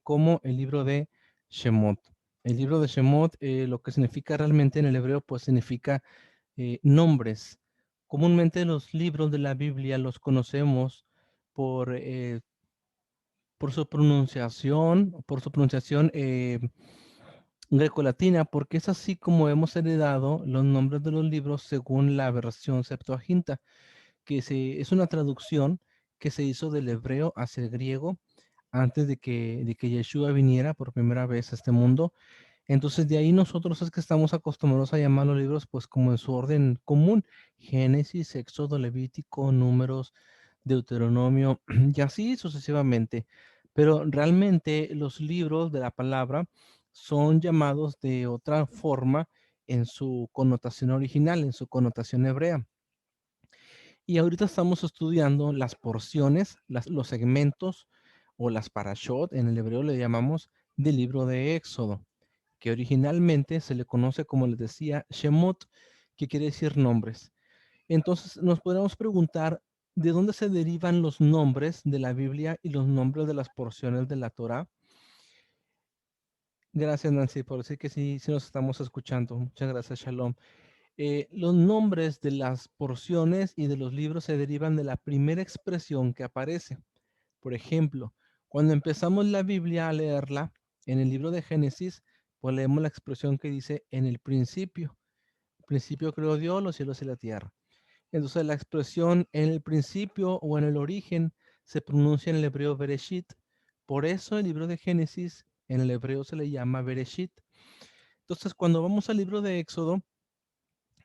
como el libro de Shemot. El libro de Shemot, lo que significa realmente en el hebreo, pues significa nombres. Comúnmente los libros de la Biblia los conocemos por, eh, por su pronunciación grecolatina, porque es así como hemos heredado los nombres de los libros según la versión Septuaginta, es una traducción que se hizo del hebreo hacia el griego antes de que Yeshua viniera por primera vez a este mundo. Entonces de ahí nosotros es que estamos acostumbrados a llamar los libros pues como en su orden común: Génesis, Éxodo, Levítico, Números, Deuteronomio y así sucesivamente. Pero realmente los libros de la palabra son llamados de otra forma en su connotación original, en su connotación hebrea. Y ahorita estamos estudiando las porciones, los segmentos o las parashot, en el hebreo le llamamos, del libro de Éxodo, que originalmente se le conoce, como les decía, Shemot, que quiere decir nombres. Entonces nos podemos preguntar de dónde se derivan los nombres de la Biblia y los nombres de las porciones de la Torá. Gracias, Nancy, por decir que sí, sí nos estamos escuchando. Muchas gracias, Shalom. Los nombres de las porciones y de los libros se derivan de la primera expresión que aparece. Por ejemplo, cuando empezamos la Biblia a leerla, en el libro de Génesis, pues leemos la expresión que dice en el principio. Al principio creó Dios los cielos y la tierra. Entonces la expresión en el principio o en el origen se pronuncia en el hebreo Bereshit. Por eso el libro de Génesis en el hebreo se le llama Bereshit. Entonces cuando vamos al libro de Éxodo,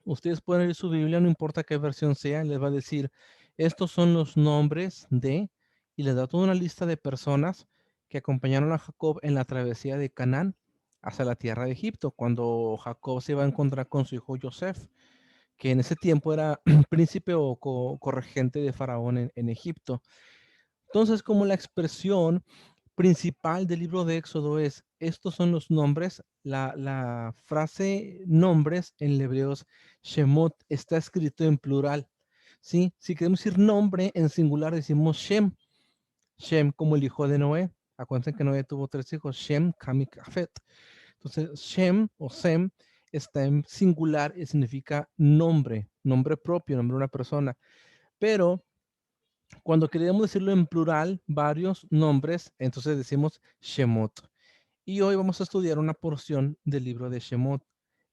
ustedes pueden leer su Biblia, no importa qué versión sea, les va a decir, estos son los nombres de, y les da toda una lista de personas que acompañaron a Jacob en la travesía de Canaán hacia la tierra de Egipto, cuando Jacob se iba a encontrar con su hijo Joseph, que en ese tiempo era príncipe o corregente de Faraón en Egipto. Entonces, como la expresión principal del libro de Éxodo es, estos son los nombres, la frase nombres en el hebreo Shemot está escrito en plural. ¿Sí? Si queremos decir nombre en singular, decimos Shem. Shem como el hijo de Noé. Acuérdense que Noé tuvo tres hijos, Shem, Cam y Jafet. Entonces, Shem o Sem está en singular y significa nombre, nombre propio, nombre de una persona. Pero cuando queremos decirlo en plural, varios nombres, entonces decimos Shemot. Y hoy vamos a estudiar una porción del libro de Shemot,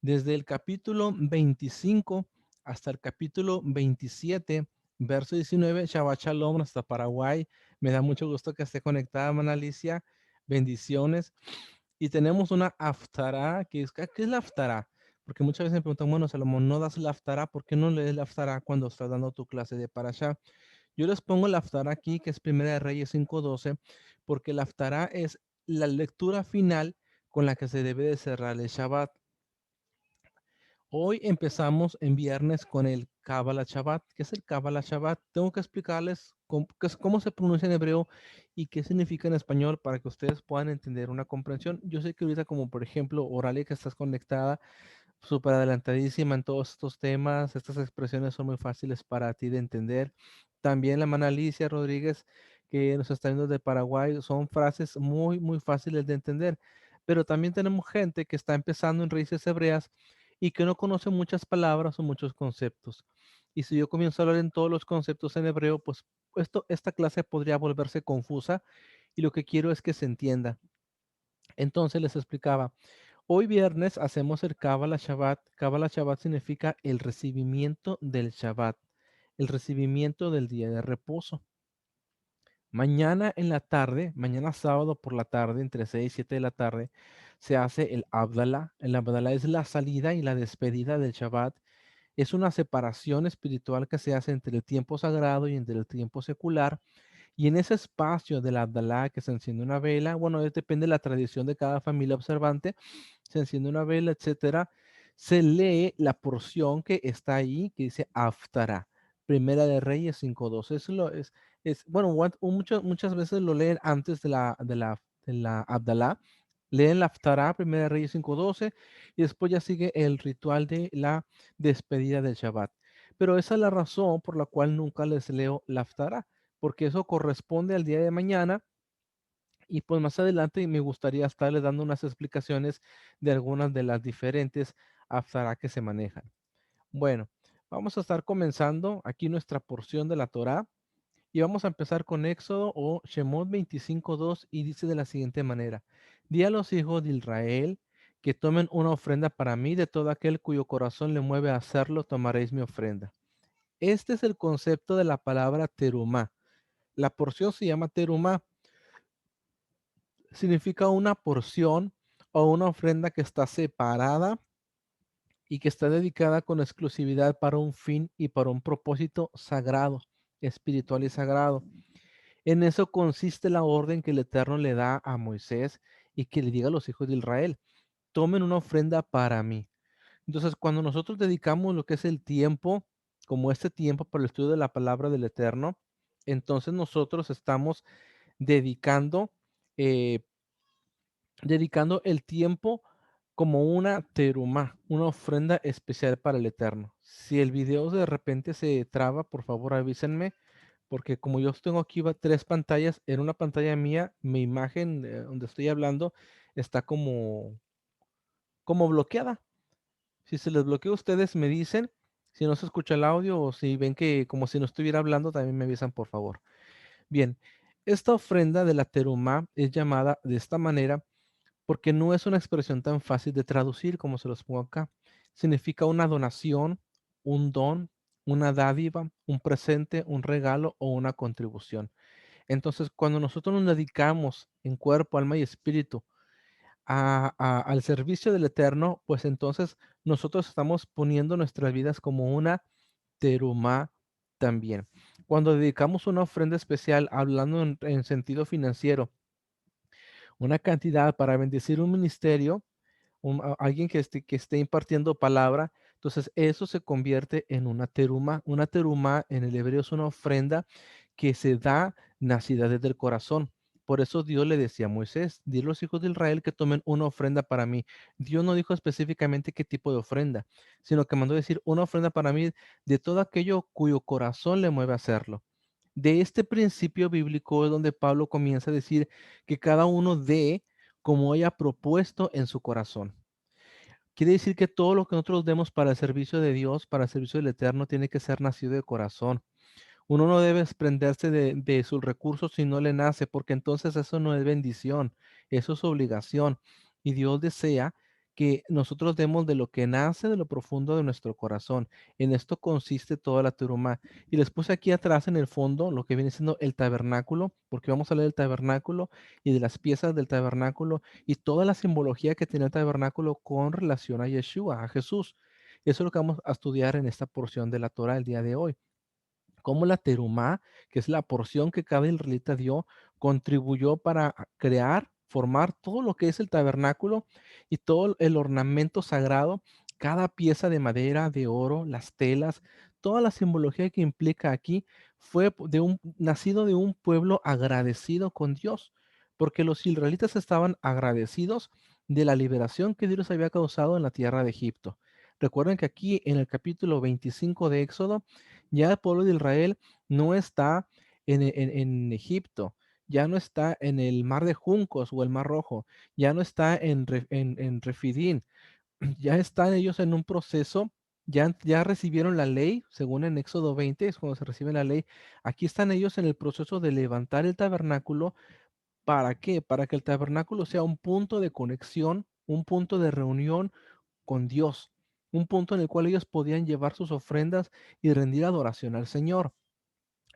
desde el capítulo 25 hasta el capítulo 27, verso 19, Shabbat Shalom, hasta Paraguay. Me da mucho gusto que esté conectada, Mana Alicia. Bendiciones. Y tenemos una Haftará, ¿qué es la Haftará? Porque muchas veces me preguntan, bueno, Salomón, ¿no das la Haftará? ¿Por qué no lees la Haftará cuando estás dando tu clase de Parashá? Yo les pongo la Haftará aquí, que es Primera de Reyes 5:12, porque la Haftará es la lectura final con la que se debe de cerrar el Shabbat. Hoy empezamos en viernes con el Kabbalah Shabbat. ¿Qué es el Kabbalah Shabbat? Tengo que explicarles cómo se pronuncia en hebreo y qué significa en español para que ustedes puedan entender una comprensión. Yo sé que ahorita, como por ejemplo, Oralia, que estás conectada, súper adelantadísima en todos estos temas. Estas expresiones son muy fáciles para ti de entender. También la hermana Alicia Rodríguez, que nos está viendo de Paraguay, son frases muy, muy fáciles de entender. Pero también tenemos gente que está empezando en raíces hebreas y que no conoce muchas palabras o muchos conceptos. Y si yo comienzo a hablar en todos los conceptos en hebreo, pues esta clase podría volverse confusa y lo que quiero es que se entienda. Entonces les explicaba, hoy viernes hacemos el Kabbalah Shabbat. Kabbalah Shabbat significa el recibimiento del Shabbat, el recibimiento del día de reposo. Mañana en la tarde, mañana sábado por la tarde, entre 6 y 7 de la tarde, se hace el Abdalá. El Abdalá es la salida y la despedida del Shabbat. Es una separación espiritual que se hace entre el tiempo sagrado y entre el tiempo secular. Y en ese espacio de la Abdalá que se enciende una vela, bueno, depende de la tradición de cada familia observante, se enciende una vela, etcétera, se lee la porción que está ahí, que dice Haftará, Primera de Reyes 5:12. Bueno, muchas veces lo leen antes de la Abdalá, leen la Haftará, Primera de Reyes 5:12, y después ya sigue el ritual de la despedida del Shabbat. Pero esa es la razón por la cual nunca les leo la Haftará, porque eso corresponde al día de mañana Y pues más adelante me gustaría estarles dando unas explicaciones de algunas de las diferentes Haftarah que se manejan. Bueno, vamos a estar comenzando aquí nuestra porción de la Torá y vamos a empezar con Éxodo o Shemot 25:2 y dice de la siguiente manera: Di a los hijos de Israel que tomen una ofrenda para mí, de todo aquel cuyo corazón le mueve a hacerlo, tomaréis mi ofrenda. Este es el concepto de la palabra terumá. La porción se llama terumá, significa una porción o una ofrenda que está separada y que está dedicada con exclusividad para un fin y para un propósito sagrado, espiritual y sagrado. En eso consiste la orden que el Eterno le da a Moisés y que le diga a los hijos de Israel: tomen una ofrenda para mí. Entonces, cuando nosotros dedicamos lo que es el tiempo, como este tiempo para el estudio de la palabra del Eterno, entonces nosotros estamos dedicando eh, dedicando el tiempo como una terumá, una ofrenda especial para el Eterno. Si el video de repente se traba, por favor avísenme, porque como yo tengo aquí tres pantallas, en una pantalla mía, mi imagen donde estoy hablando está como bloqueada. Si se les bloquea, ustedes me dicen. Si no se escucha el audio o si ven que como si no estuviera hablando, también me avisan, por favor. Bien, esta ofrenda de la terumá es llamada de esta manera porque no es una expresión tan fácil de traducir como se los pongo acá. Significa una donación, un don, una dádiva, un presente, un regalo o una contribución. Entonces, cuando nosotros nos dedicamos en cuerpo, alma y espíritu al servicio del Eterno, pues entonces nosotros estamos poniendo nuestras vidas como una terumá también. Cuando dedicamos una ofrenda especial, hablando en sentido financiero, una cantidad para bendecir un ministerio, alguien que esté impartiendo palabra, entonces eso se convierte en una teruma. Una teruma en el hebreo es una ofrenda que se da nacida desde el corazón. Por eso Dios le decía a Moisés: di a los hijos de Israel que tomen una ofrenda para mí. Dios no dijo específicamente qué tipo de ofrenda, sino que mandó decir una ofrenda para mí de todo aquello cuyo corazón le mueve a hacerlo. De este principio bíblico es donde Pablo comienza a decir que cada uno dé como haya propuesto en su corazón. Quiere decir que todo lo que nosotros demos para el servicio de Dios, para el servicio del Eterno, tiene que ser nacido de corazón. Uno no debe desprenderse de sus recursos si no le nace, porque entonces eso no es bendición, eso es obligación. Y Dios desea que nosotros demos de lo que nace de lo profundo de nuestro corazón. En esto consiste toda la teruma. Y les puse aquí atrás en el fondo lo que viene siendo el tabernáculo, porque vamos a leer el tabernáculo y de las piezas del tabernáculo y toda la simbología que tiene el tabernáculo con relación a Yeshua, a Jesús. Eso es lo que vamos a estudiar en esta porción de la Torah el día de hoy. Cómo la terumá, que es la porción que cada israelita dio, contribuyó para crear, formar todo lo que es el tabernáculo y todo el ornamento sagrado, cada pieza de madera, de oro, las telas, toda la simbología que implica aquí fue nacido de un pueblo agradecido con Dios, porque los israelitas estaban agradecidos de la liberación que Dios había causado en la tierra de Egipto. Recuerden que aquí en el capítulo 25 de Éxodo, ya el pueblo de Israel no está en Egipto, ya no está en el mar de Juncos o el mar Rojo, ya no está en Refidín, ya están ellos en un proceso, ya recibieron la ley, según en Éxodo 20 es cuando se recibe la ley. Aquí están ellos en el proceso de levantar el tabernáculo. ¿Para qué? Para que el tabernáculo sea un punto de conexión, un punto de reunión con Dios, un punto en el cual ellos podían llevar sus ofrendas y rendir adoración al Señor.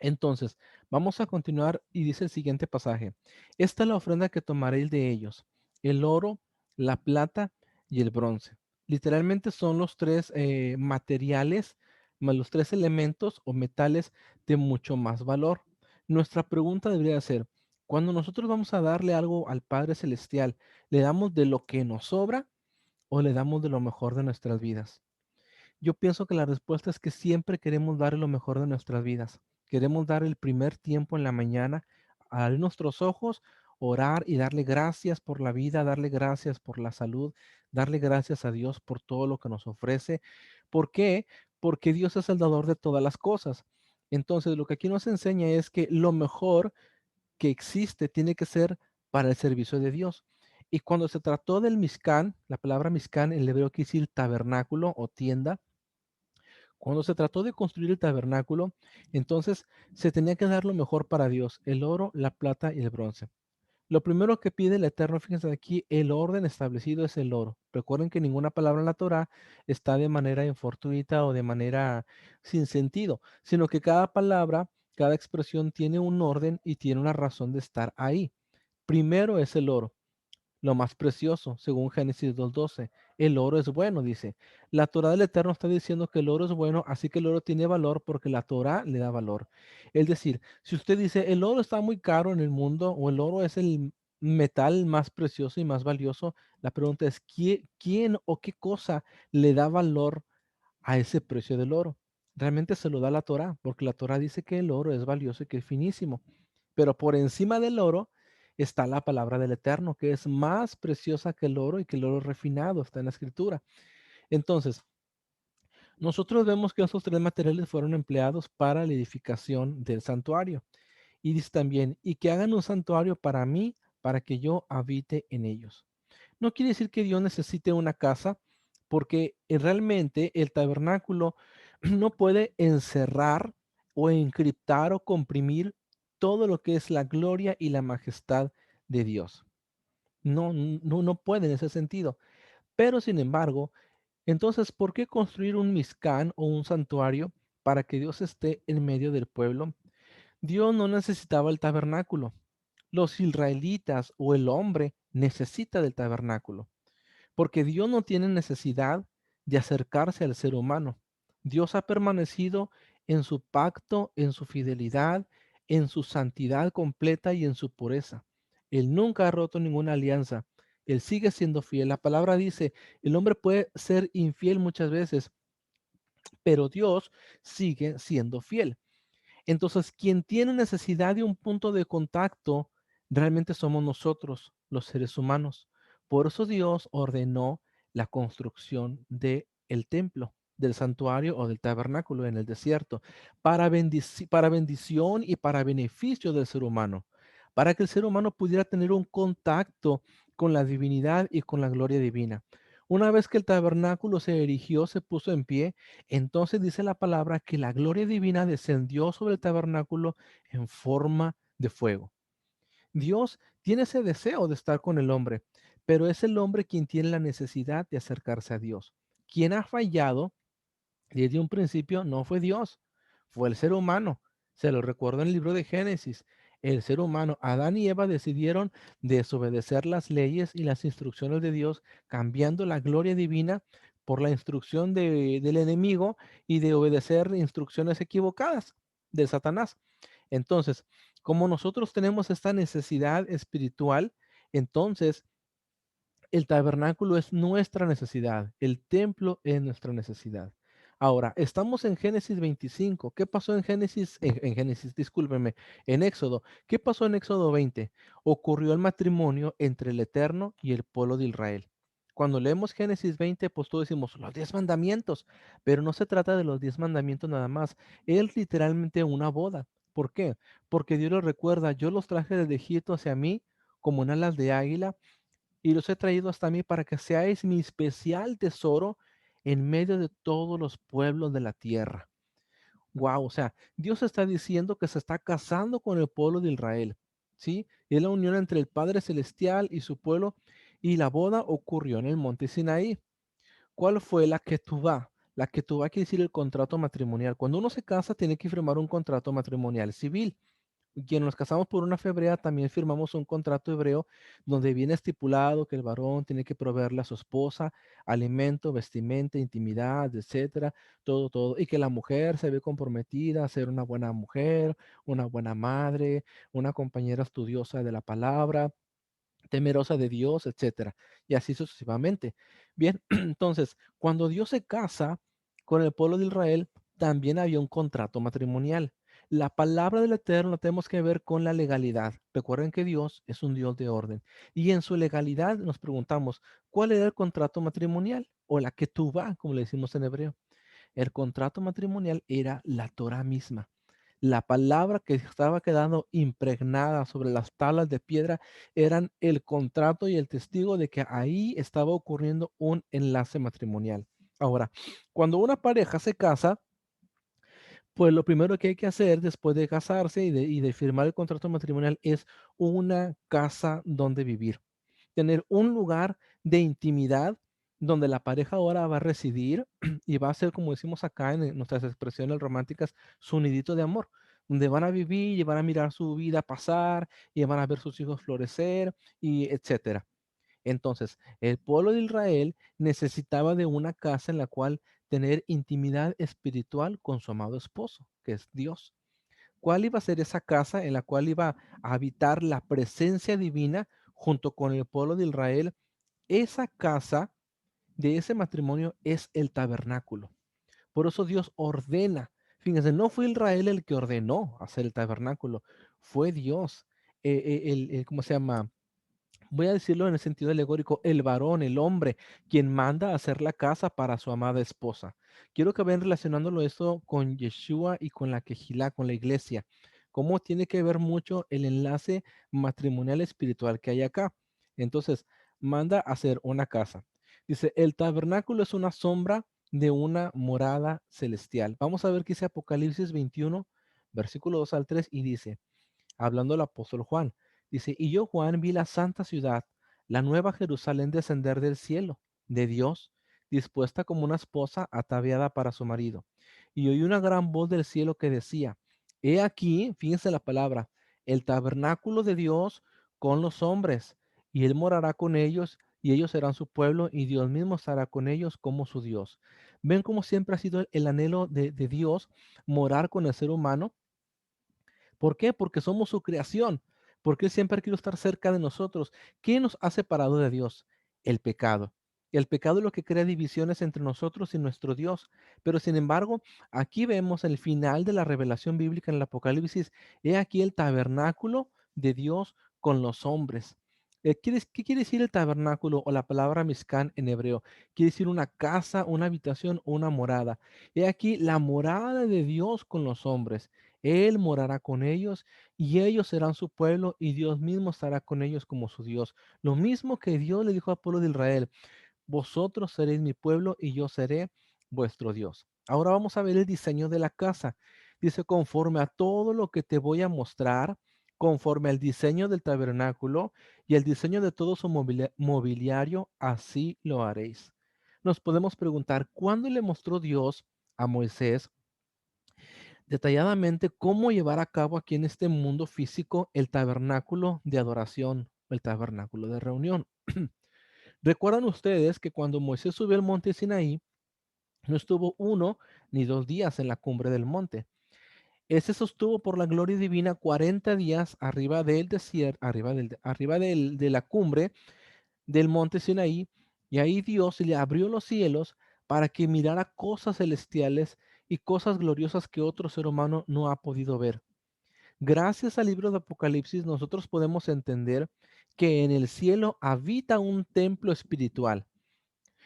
Entonces, vamos a continuar y dice el siguiente pasaje: esta es la ofrenda que tomaréis de ellos: el oro, la plata y el bronce. Literalmente son los tres materiales, más los tres elementos o metales de mucho más valor. Nuestra pregunta debería ser: cuando nosotros vamos a darle algo al Padre Celestial, ¿le damos de lo que nos sobra o le damos de lo mejor de nuestras vidas? Yo pienso que la respuesta es que siempre queremos dar lo mejor de nuestras vidas. Queremos dar el primer tiempo en la mañana, abrir nuestros ojos, orar y darle gracias por la vida, darle gracias por la salud, darle gracias a Dios por todo lo que nos ofrece. ¿Por qué? Porque Dios es el dador de todas las cosas. Entonces, lo que aquí nos enseña es que lo mejor que existe tiene que ser para el servicio de Dios. Y cuando se trató del Mishkan, la palabra Mishkan en el hebreo quiere decir tabernáculo o tienda. Cuando se trató de construir el tabernáculo, entonces se tenía que dar lo mejor para Dios, el oro, la plata y el bronce. Lo primero que pide el Eterno, fíjense aquí, el orden establecido es el oro. Recuerden que ninguna palabra en la Torah está de manera infortuita o de manera sin sentido, sino que cada palabra, cada expresión tiene un orden y tiene una razón de estar ahí. Primero es el oro, lo más precioso, según Génesis 2:12. El oro es bueno, dice. La Torah del Eterno está diciendo que el oro es bueno, así que el oro tiene valor porque la Torah le da valor. Es decir, si usted dice el oro está muy caro en el mundo o el oro es el metal más precioso y más valioso, la pregunta es ¿quién o qué cosa le da valor a ese precio del oro? Realmente se lo da la Torah, porque la Torah dice que el oro es valioso y que es finísimo. Pero por encima del oro está la palabra del Eterno, que es más preciosa que el oro y que el oro refinado, está en la escritura. Entonces, nosotros vemos que esos tres materiales fueron empleados para la edificación del santuario. Y dice también, y que hagan un santuario para mí, para que yo habite en ellos. No quiere decir que Dios necesite una casa, porque realmente el tabernáculo no puede encerrar o encriptar o comprimir todo lo que es la gloria y la majestad de Dios. No puede en ese sentido. Pero sin embargo, entonces, ¿por qué construir un Mizcán o un santuario para que Dios esté en medio del pueblo? Dios no necesitaba el tabernáculo. Los israelitas o el hombre necesita del tabernáculo. Porque Dios no tiene necesidad de acercarse al ser humano. Dios ha permanecido en su pacto, en su fidelidad, en su santidad completa y en su pureza. Él nunca ha roto ninguna alianza. Él sigue siendo fiel. La palabra dice, el hombre puede ser infiel muchas veces, pero Dios sigue siendo fiel. Entonces, quien tiene necesidad de un punto de contacto realmente somos nosotros, los seres humanos. Por eso Dios ordenó la construcción del templo, del santuario o del tabernáculo en el desierto, para bendición y para beneficio del ser humano, para que el ser humano pudiera tener un contacto con la divinidad y con la gloria divina. Una vez que el tabernáculo se erigió, se puso en pie, entonces dice la palabra que la gloria divina descendió sobre el tabernáculo en forma de fuego. Dios tiene ese deseo de estar con el hombre, pero es el hombre quien tiene la necesidad de acercarse a Dios. Quien ha fallado desde un principio no fue Dios, fue el ser humano. Se lo recuerdo en el libro de Génesis. El ser humano, Adán y Eva decidieron desobedecer las leyes y las instrucciones de Dios, cambiando la gloria divina por la instrucción del enemigo y de obedecer instrucciones equivocadas de Satanás. Entonces, como nosotros tenemos esta necesidad espiritual, entonces el tabernáculo es nuestra necesidad, el templo es nuestra necesidad. Ahora, estamos en Génesis 25. ¿Qué pasó en Génesis? En Génesis, discúlpeme, en Éxodo. ¿Qué pasó en Éxodo 20? Ocurrió el matrimonio entre el Eterno y el pueblo de Israel. Cuando leemos Génesis 20, pues todos decimos los 10 mandamientos, pero no se trata de los 10 mandamientos nada más. Es literalmente una boda. ¿Por qué? Porque Dios les recuerda, yo los traje desde Egipto hacia mí como en alas de águila y los he traído hasta mí para que seáis mi especial tesoro en medio de todos los pueblos de la tierra. Wow, o sea, Dios está diciendo que se está casando con el pueblo de Israel, ¿sí? Es la unión entre el Padre Celestial y su pueblo, y la boda ocurrió en el monte Sinaí. ¿Cuál fue la ketubá? La ketubá quiere decir el contrato matrimonial. Cuando uno se casa, tiene que firmar un contrato matrimonial civil. Quien nos casamos por una fe hebrea, también firmamos un contrato hebreo donde viene estipulado que el varón tiene que proveerle a su esposa alimento, vestimenta, intimidad, etcétera, todo, y que la mujer se ve comprometida a ser una buena mujer, una buena madre, una compañera estudiosa de la palabra, temerosa de Dios, etcétera, y así sucesivamente. Bien, entonces, cuando Dios se casa con el pueblo de Israel, también había un contrato matrimonial. La palabra del Eterno la tenemos que ver con la legalidad. Recuerden que Dios es un Dios de orden. Y en su legalidad nos preguntamos, ¿cuál era el contrato matrimonial? O la que tú va, como le decimos en hebreo. El contrato matrimonial era la Torah misma. La palabra que estaba quedando impregnada sobre las tablas de piedra eran el contrato y el testigo de que ahí estaba ocurriendo un enlace matrimonial. Ahora, cuando una pareja se casa, pues lo primero que hay que hacer después de casarse y de firmar el contrato matrimonial es una casa donde vivir, tener un lugar de intimidad donde la pareja ahora va a residir y va a ser, como decimos acá en nuestras expresiones románticas, su nidito de amor, donde van a vivir y van a mirar su vida pasar y van a ver sus hijos florecer y etcétera. Entonces, el pueblo de Israel necesitaba de una casa en la cual tener intimidad espiritual con su amado esposo, que es Dios. ¿Cuál iba a ser esa casa en la cual iba a habitar la presencia divina junto con el pueblo de Israel? Esa casa de ese matrimonio es el tabernáculo. Por eso Dios ordena. Fíjense, no fue Israel el que ordenó hacer el tabernáculo, fue Dios. ¿Cómo se llama? Voy a decirlo en el sentido alegórico, el varón, el hombre, quien manda a hacer la casa para su amada esposa. Quiero que vayan relacionándolo esto con Yeshua y con la Quejilá, con la iglesia. Cómo tiene que ver mucho el enlace matrimonial espiritual que hay acá. Entonces, manda a hacer una casa. Dice, el tabernáculo es una sombra de una morada celestial. Vamos a ver qué dice Apocalipsis 21, versículo 2 al 3 y dice, hablando el apóstol Juan. Dice, y yo Juan vi la santa ciudad, la nueva Jerusalén descender del cielo, de Dios, dispuesta como una esposa ataviada para su marido. Y oí una gran voz del cielo que decía, he aquí, fíjense la palabra, el tabernáculo de Dios con los hombres, y él morará con ellos, y ellos serán su pueblo, y Dios mismo estará con ellos como su Dios. ¿Ven cómo siempre ha sido el anhelo de Dios morar con el ser humano? ¿Por qué? Porque somos su creación, porque Él siempre quiere estar cerca de nosotros. ¿Qué nos ha separado de Dios? El pecado. El pecado es lo que crea divisiones entre nosotros y nuestro Dios. Pero sin embargo, aquí vemos el final de la revelación bíblica en el Apocalipsis. He aquí el tabernáculo de Dios con los hombres. ¿Qué quiere decir el tabernáculo o la palabra Mishkan en hebreo? Quiere decir una casa, una habitación, una morada. He aquí la morada de Dios con los hombres. Él morará con ellos y ellos serán su pueblo y Dios mismo estará con ellos como su Dios. Lo mismo que Dios le dijo al pueblo de Israel, vosotros seréis mi pueblo y yo seré vuestro Dios. Ahora vamos a ver el diseño de la casa. Dice, conforme a todo lo que te voy a mostrar, conforme al diseño del tabernáculo y el diseño de todo su mobiliario, así lo haréis. Nos podemos preguntar, ¿cuándo le mostró Dios a Moisés detalladamente cómo llevar a cabo aquí en este mundo físico el tabernáculo de adoración, el tabernáculo de reunión? ¿Recuerdan ustedes que cuando Moisés subió al monte Sinaí, no estuvo 1 ni 2 días en la cumbre del monte? Ese sostuvo por la gloria divina 40 días arriba del desierto, de la cumbre del monte Sinaí, y ahí Dios le abrió los cielos para que mirara cosas celestiales y cosas gloriosas que otro ser humano no ha podido ver. Gracias al libro de Apocalipsis, nosotros podemos entender que en el cielo habita un templo espiritual.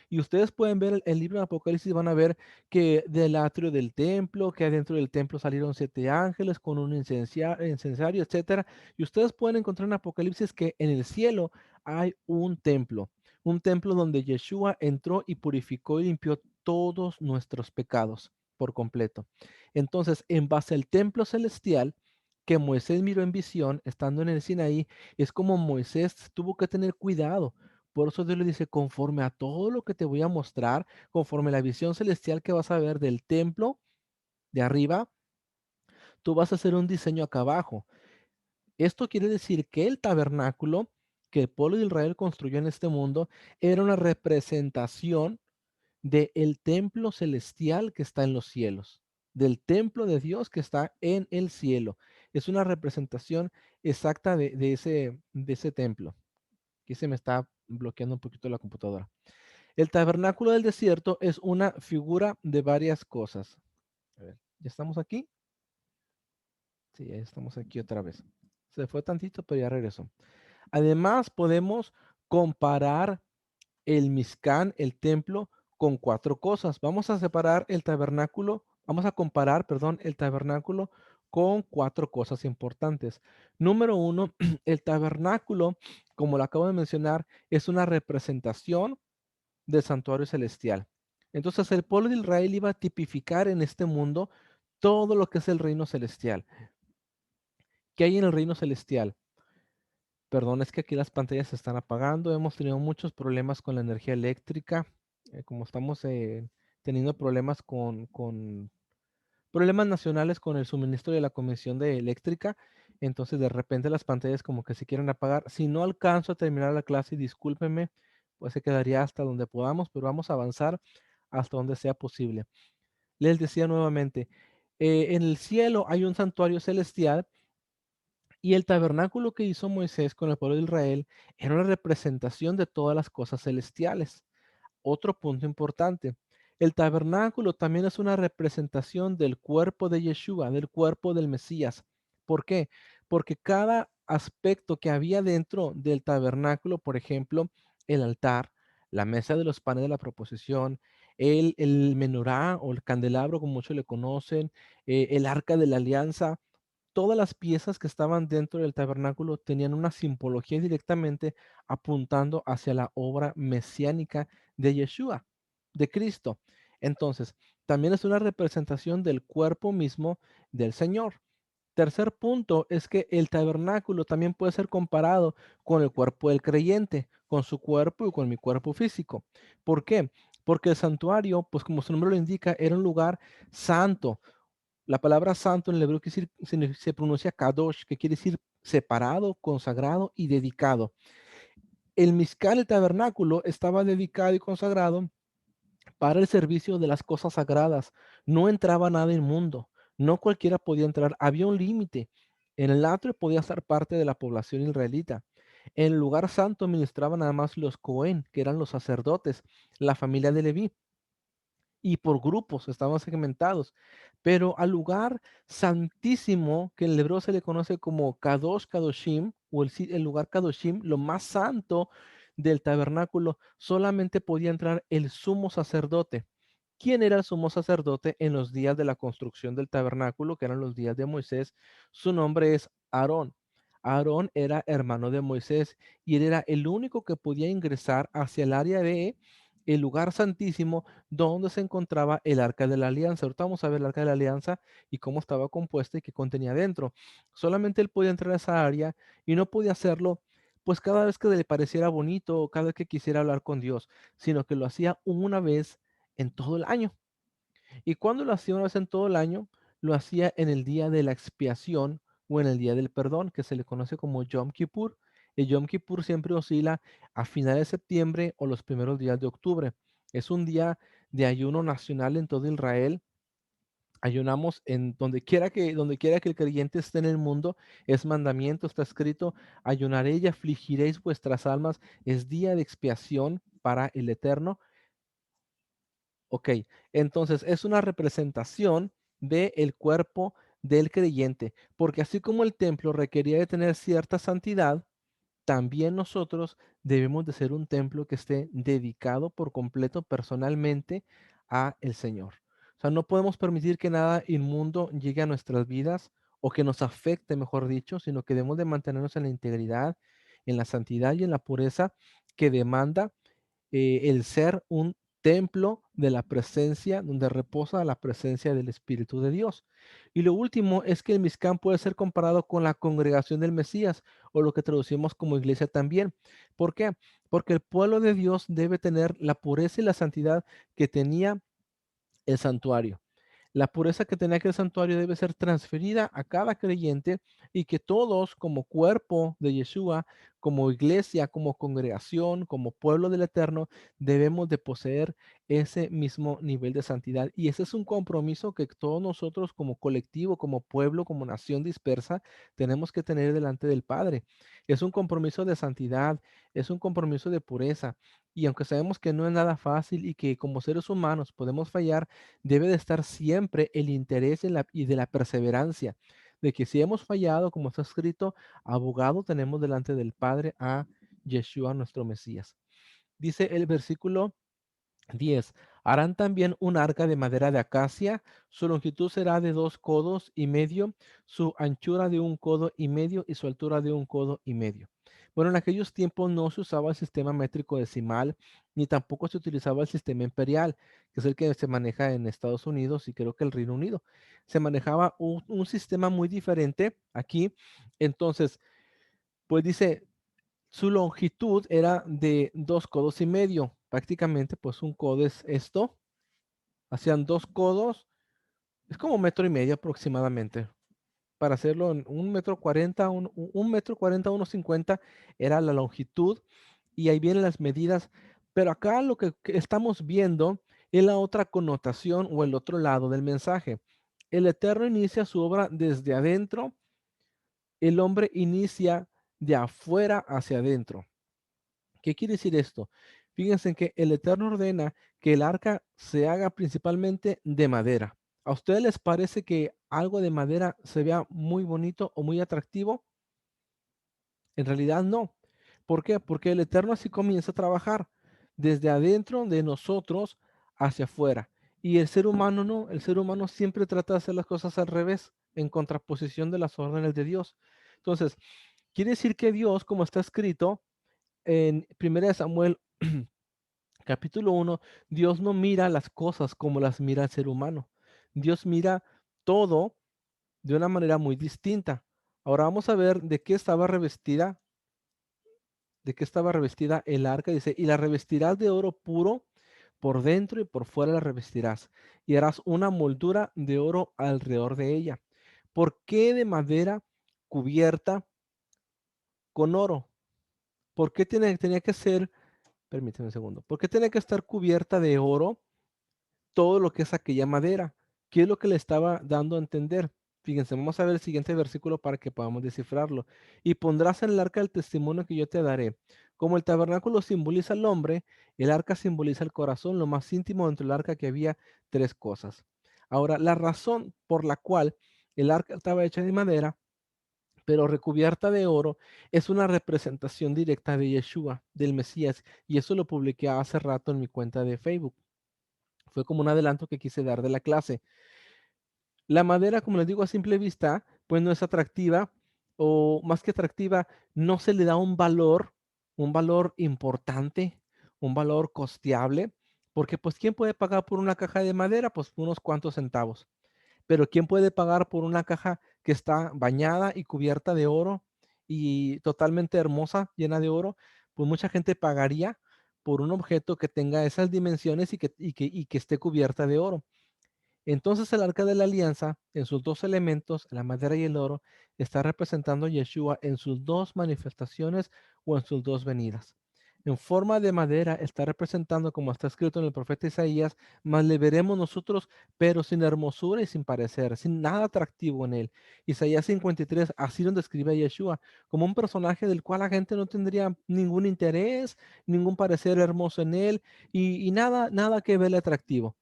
Y ustedes pueden ver el libro de Apocalipsis, van a ver que del atrio del templo, que adentro del templo salieron 7 ángeles con un incensario, etcétera. Y ustedes pueden encontrar en Apocalipsis que en el cielo hay un templo donde Yeshua entró y purificó y limpió todos nuestros pecados por completo. Entonces, en base al templo celestial que Moisés miró en visión, estando en el Sinaí, es como Moisés tuvo que tener cuidado. Por eso Dios le dice, conforme a todo lo que te voy a mostrar, conforme a la visión celestial que vas a ver del templo de arriba, tú vas a hacer un diseño acá abajo. Esto quiere decir que el tabernáculo que el pueblo de Israel construyó en este mundo era una representación del templo celestial que está en los cielos, del templo de Dios que está en el cielo. Es una representación exacta de ese templo. Aquí se me está bloqueando un poquito la computadora. El tabernáculo del desierto es una figura de varias cosas. A ver, ¿ya estamos aquí? Sí, ya estamos aquí otra vez. Se fue tantito, pero ya regresó. Además, podemos comparar el Mizcán, el templo, con 4 cosas. Vamos a separar el tabernáculo, vamos a comparar, perdón, el tabernáculo con cuatro cosas importantes. Número uno, el tabernáculo, como lo acabo de mencionar, es una representación del santuario celestial. Entonces el pueblo de Israel iba a tipificar en este mundo todo lo que es el reino celestial. ¿Qué hay en el reino celestial? Perdón, es que aquí las pantallas se están apagando. Hemos tenido muchos problemas con la energía eléctrica. Como estamos teniendo problemas con problemas nacionales con el suministro de la Comisión de Eléctrica, entonces de repente las pantallas como que se quieren apagar. Si no alcanzo a terminar la clase, discúlpeme, pues se quedaría hasta donde podamos, pero vamos a avanzar hasta donde sea posible. Les decía nuevamente, en el cielo hay un santuario celestial y el tabernáculo que hizo Moisés con el pueblo de Israel era una representación de todas las cosas celestiales. Otro punto importante, el tabernáculo también es una representación del cuerpo de Yeshua, del cuerpo del Mesías. ¿Por qué? Porque cada aspecto que había dentro del tabernáculo, por ejemplo, el altar, la mesa de los panes de la proposición, el menorá o el candelabro, como muchos le conocen, el arca de la alianza, todas las piezas que estaban dentro del tabernáculo tenían una simbología directamente apuntando hacia la obra mesiánica de Yeshua, de Cristo. Entonces, también es una representación del cuerpo mismo del Señor. Tercer punto es que el tabernáculo también puede ser comparado con el cuerpo del creyente, con su cuerpo y con mi cuerpo físico. ¿Por qué? Porque el santuario, pues como su nombre lo indica, era un lugar santo. La palabra santo en el hebreo se pronuncia kadosh, que quiere decir separado, consagrado y dedicado. El Mizcal, el tabernáculo, estaba dedicado y consagrado para el servicio de las cosas sagradas. No entraba nada inmundo. No cualquiera podía entrar. Había un límite. En el atrio podía estar parte de la población israelita. En el lugar santo ministraban nada más los Cohen, que eran los sacerdotes, la familia de Leví y por grupos, estaban segmentados. Pero al lugar santísimo, que en el hebreo se le conoce como Kadosh Kadoshim, o el lugar Kadoshim, lo más santo del tabernáculo, solamente podía entrar el sumo sacerdote. ¿Quién era el sumo sacerdote en los días de la construcción del tabernáculo, que eran los días de Moisés? Su nombre es Aarón. Aarón era hermano de Moisés y él era el único que podía ingresar hacia el área de el lugar santísimo donde se encontraba el arca de la alianza. Ahorita vamos a ver el arca de la alianza y cómo estaba compuesta y qué contenía dentro. Solamente él podía entrar a esa área y no podía hacerlo pues cada vez que le pareciera bonito o cada vez que quisiera hablar con Dios, sino que lo hacía una vez en todo el año. Y cuando lo hacía una vez en todo el año, lo hacía en el día de la expiación o en el día del perdón, que se le conoce como Yom Kippur. El Yom Kippur siempre oscila a finales de septiembre o los primeros días de octubre. Es un día de ayuno nacional en todo Israel. Ayunamos en donde quiera que el creyente esté en el mundo, es mandamiento, está escrito, ayunaré y afligiréis vuestras almas, es día de expiación para el Eterno. Ok, entonces es una representación del cuerpo del creyente, porque así como el templo requería de tener cierta santidad, también nosotros debemos de ser un templo que esté dedicado por completo personalmente a el Señor. O sea, no podemos permitir que nada inmundo llegue a nuestras vidas o que nos afecte, mejor dicho, sino que debemos de mantenernos en la integridad, en la santidad y en la pureza que demanda el ser un templo de la presencia, donde reposa la presencia del Espíritu de Dios. Y lo último es que el Mizcán puede ser comparado con la congregación del Mesías, o lo que traducimos como iglesia también. ¿Por qué? Porque el pueblo de Dios debe tener la pureza y la santidad que tenía el santuario. La pureza que tenía aquel santuario debe ser transferida a cada creyente y que todos como cuerpo de Yeshua, como iglesia, como congregación, como pueblo del Eterno, debemos de poseer ese mismo nivel de santidad. Y ese es un compromiso que todos nosotros como colectivo, como pueblo, como nación dispersa, tenemos que tener delante del Padre. Es un compromiso de santidad, es un compromiso de pureza. Y aunque sabemos que no es nada fácil y que como seres humanos podemos fallar, debe de estar siempre el interés y de la perseverancia, de que si hemos fallado, como está escrito, abogado tenemos delante del Padre a Yeshua nuestro Mesías. Dice el versículo 10. Harán también un arca de madera de acacia, su longitud será de 2 codos y medio, su anchura de 1 codo y medio y su altura de 1 codo y medio. Bueno, en aquellos tiempos no se usaba el sistema métrico decimal, ni tampoco se utilizaba el sistema imperial, que es el que se maneja en Estados Unidos y creo que el Reino Unido. Se manejaba un sistema muy diferente aquí. Entonces, pues dice, su longitud era de 2 codos y medio. Prácticamente, pues un codo es esto. Hacían 2 codos, es como 1 metro y medio aproximadamente. Para hacerlo en 1 metro 40, 1 metro 40, 1,50 era la longitud, y ahí vienen las medidas. Pero acá lo que estamos viendo es la otra connotación o el otro lado del mensaje. El Eterno inicia su obra desde adentro, el hombre inicia de afuera hacia adentro. ¿Qué quiere decir esto? Fíjense en que el Eterno ordena que el arca se haga principalmente de madera. ¿A ustedes les parece que algo de madera se vea muy bonito o muy atractivo? En realidad no. ¿Por qué? Porque el Eterno así comienza a trabajar desde adentro de nosotros hacia afuera. Y el ser humano no, el ser humano siempre trata de hacer las cosas al revés, en contraposición de las órdenes de Dios. Entonces, quiere decir que Dios, como está escrito en 1 Samuel capítulo 1, Dios no mira las cosas como las mira el ser humano. Dios mira todo de una manera muy distinta. Ahora vamos a ver de qué estaba revestida el arca. Dice, y la revestirás de oro puro, por dentro y por fuera la revestirás, y harás una moldura de oro alrededor de ella. ¿Por qué de madera cubierta con oro? ¿Por qué tenía que ser, permíteme un segundo, por qué tenía que estar cubierta de oro todo lo que es aquella madera? ¿Qué es lo que le estaba dando a entender? Fíjense, vamos a ver el siguiente versículo para que podamos descifrarlo. Y pondrás en el arca el testimonio que yo te daré. Como el tabernáculo simboliza al hombre, el arca simboliza el corazón, lo más íntimo dentro del arca, que había tres cosas. Ahora, la razón por la cual el arca estaba hecha de madera, pero recubierta de oro, es una representación directa de Yeshua, del Mesías, y eso lo publiqué hace rato en mi cuenta de Facebook. Fue como un adelanto que quise dar de la clase. La madera, como les digo, a simple vista, pues no es atractiva, o más que atractiva, no se le da un valor importante, un valor costeable, porque pues ¿quién puede pagar por una caja de madera? Pues unos cuantos centavos. Pero ¿quién puede pagar por una caja que está bañada y cubierta de oro y totalmente hermosa, llena de oro? Pues mucha gente pagaría por un objeto que tenga esas dimensiones y que esté cubierta de oro. Entonces el arca de la alianza, en sus dos elementos, la madera y el oro, está representando a Yeshua en sus dos manifestaciones o en sus dos venidas. En forma de madera está representando, como está escrito en el profeta Isaías, mas le veremos nosotros, pero sin hermosura y sin parecer, sin nada atractivo en él. Isaías 53, así nos describe a Yeshua, como un personaje del cual la gente no tendría ningún interés, ningún parecer hermoso en él y nada que verle atractivo.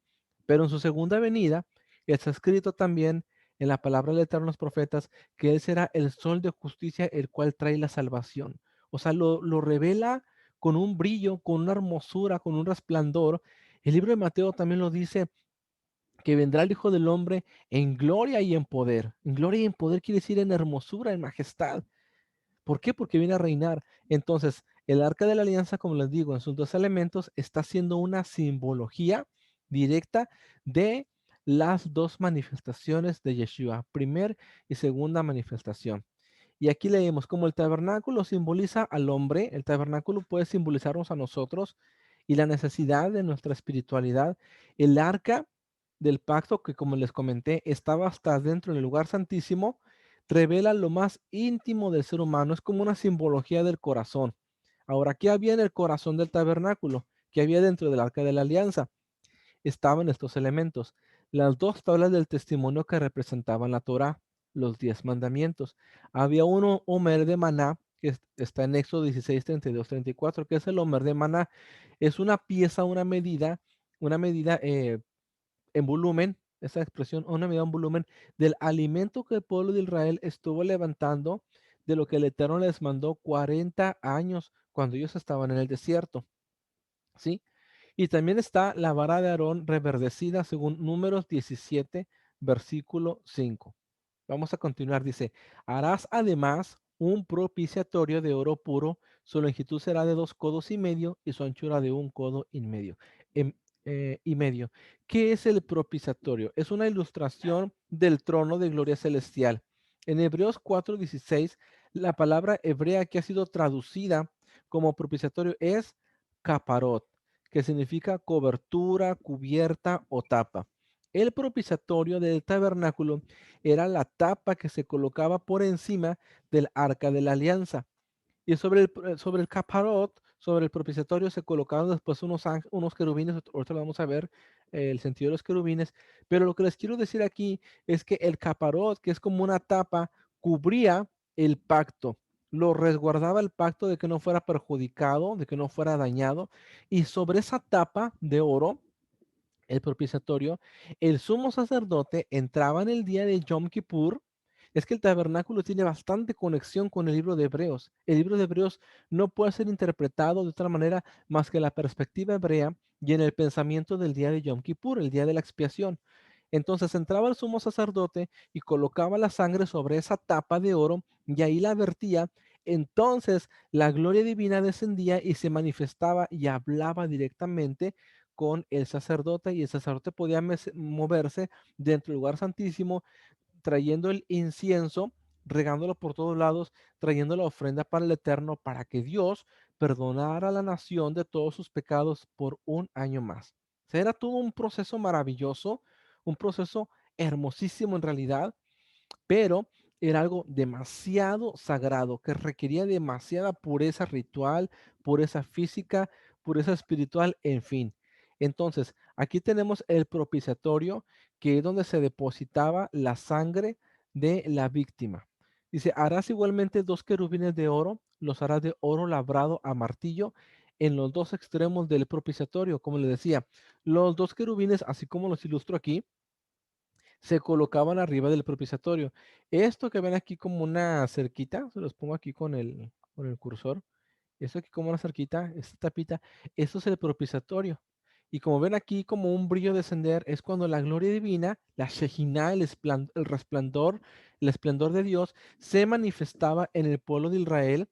Pero en su segunda venida está escrito también en la palabra del Eterno, los profetas, que Él será el sol de justicia, el cual trae la salvación. O sea, lo revela con un brillo, con una hermosura, con un resplandor. El libro de Mateo también lo dice, que vendrá el Hijo del Hombre en gloria y en poder. En gloria y en poder quiere decir en hermosura, en majestad. ¿Por qué? Porque viene a reinar. Entonces, el arca de la alianza, como les digo, en sus dos elementos, está siendo una simbología directa de las dos manifestaciones de Yeshua, primer y segunda manifestación. Y aquí leemos, como el tabernáculo simboliza al hombre, el tabernáculo puede simbolizarnos a nosotros y la necesidad de nuestra espiritualidad. El arca del pacto, que como les comenté, estaba hasta dentro del lugar santísimo, revela lo más íntimo del ser humano, es como una simbología del corazón. Ahora, ¿qué había en el corazón del tabernáculo? ¿Qué había dentro del arca de la alianza? Estaban estos elementos: las dos tablas del testimonio que representaban la Torá, los 10 mandamientos. Había uno Omer de maná, que está en Éxodo 16, 32, 34, que es el Omer de maná. Es una pieza, una medida en volumen, esa expresión, una medida en volumen del alimento que el pueblo de Israel estuvo levantando de lo que el Eterno les mandó 40 años cuando ellos estaban en el desierto, ¿sí? Y también está la vara de Aarón reverdecida según Números 17, versículo 5. Vamos a continuar, dice, harás además un propiciatorio de oro puro, su longitud será de 2 codos y medio y su anchura de 1 codo y medio. Em, y medio. ¿Qué es el propiciatorio? Es una ilustración del trono de gloria celestial. En Hebreos 4:16, la palabra hebrea que ha sido traducida como propiciatorio es caparot, que significa cobertura, cubierta o tapa. El propiciatorio del tabernáculo era la tapa que se colocaba por encima del arca de la alianza. Y sobre el caparot, sobre el propiciatorio, se colocaron después unos querubines. Ahorita lo vamos a ver, el sentido de los querubines. Pero lo que les quiero decir aquí es que el caparot, que es como una tapa, cubría el pacto. Lo resguardaba el pacto de que no fuera perjudicado, de que no fuera dañado. Y sobre esa tapa de oro, el propiciatorio, el sumo sacerdote entraba en el día de Yom Kippur. Es que el tabernáculo tiene bastante conexión con el libro de Hebreos. El libro de Hebreos no puede ser interpretado de otra manera más que la perspectiva hebrea y en el pensamiento del día de Yom Kippur, el día de la expiación. Entonces entraba el sumo sacerdote y colocaba la sangre sobre esa tapa de oro y ahí la vertía. Entonces la gloria divina descendía y se manifestaba y hablaba directamente con el sacerdote, y el sacerdote podía moverse dentro del lugar santísimo trayendo el incienso, regándolo por todos lados, trayendo la ofrenda para el Eterno, para que Dios perdonara a la nación de todos sus pecados por un año más. O sea, era todo un proceso maravilloso, un proceso hermosísimo en realidad, pero era algo demasiado sagrado que requería demasiada pureza ritual, pureza física, pureza espiritual, en fin. Entonces, aquí tenemos el propiciatorio, que es donde se depositaba la sangre de la víctima. Dice, harás igualmente 2 querubines de oro, los harás de oro labrado a martillo en los dos extremos del propiciatorio. Como le decía, los 2 querubines, así como los ilustro aquí, se colocaban arriba del propiciatorio. Esto que ven aquí como una cerquita, se los pongo aquí con el cursor. Esto aquí como una cerquita, esta tapita, esto es el propiciatorio. Y como ven aquí como un brillo descender, es cuando la gloria divina, la Shejinah, el resplandor, el esplendor de Dios, se manifestaba en el pueblo de Israel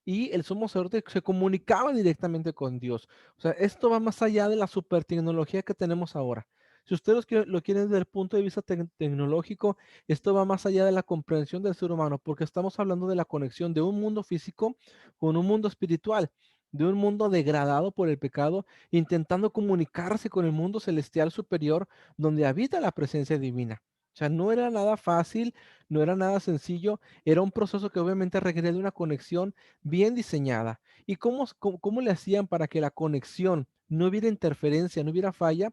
y el sumo sacerdote se comunicaba directamente con Dios. O sea, esto va más allá de la super tecnología que tenemos ahora. Si ustedes lo quieren desde el punto de vista tecnológico, esto va más allá de la comprensión del ser humano, porque estamos hablando de la conexión de un mundo físico con un mundo espiritual, de un mundo degradado por el pecado, intentando comunicarse con el mundo celestial superior donde habita la presencia divina. O sea, no era nada fácil, no era nada sencillo, era un proceso que obviamente requería de una conexión bien diseñada. ¿Y cómo le hacían para que la conexión no hubiera interferencia, no hubiera falla?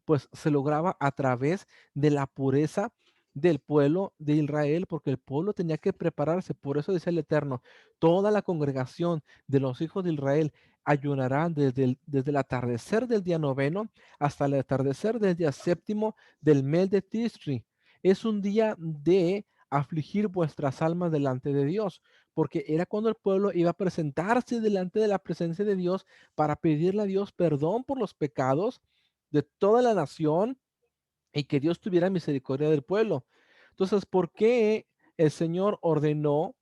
Pues se lograba a través de la pureza del pueblo de Israel, porque el pueblo tenía que prepararse. Por eso dice el Eterno, toda la congregación de los hijos de Israel ayunarán desde el atardecer del día noveno hasta el atardecer del día séptimo del mes de Tisri. Es un día de afligir vuestras almas delante de Dios, porque era cuando el pueblo iba a presentarse delante de la presencia de Dios para pedirle a Dios perdón por los pecados de toda la nación y que Dios tuviera misericordia del pueblo. Entonces, ¿por qué el Señor ordenó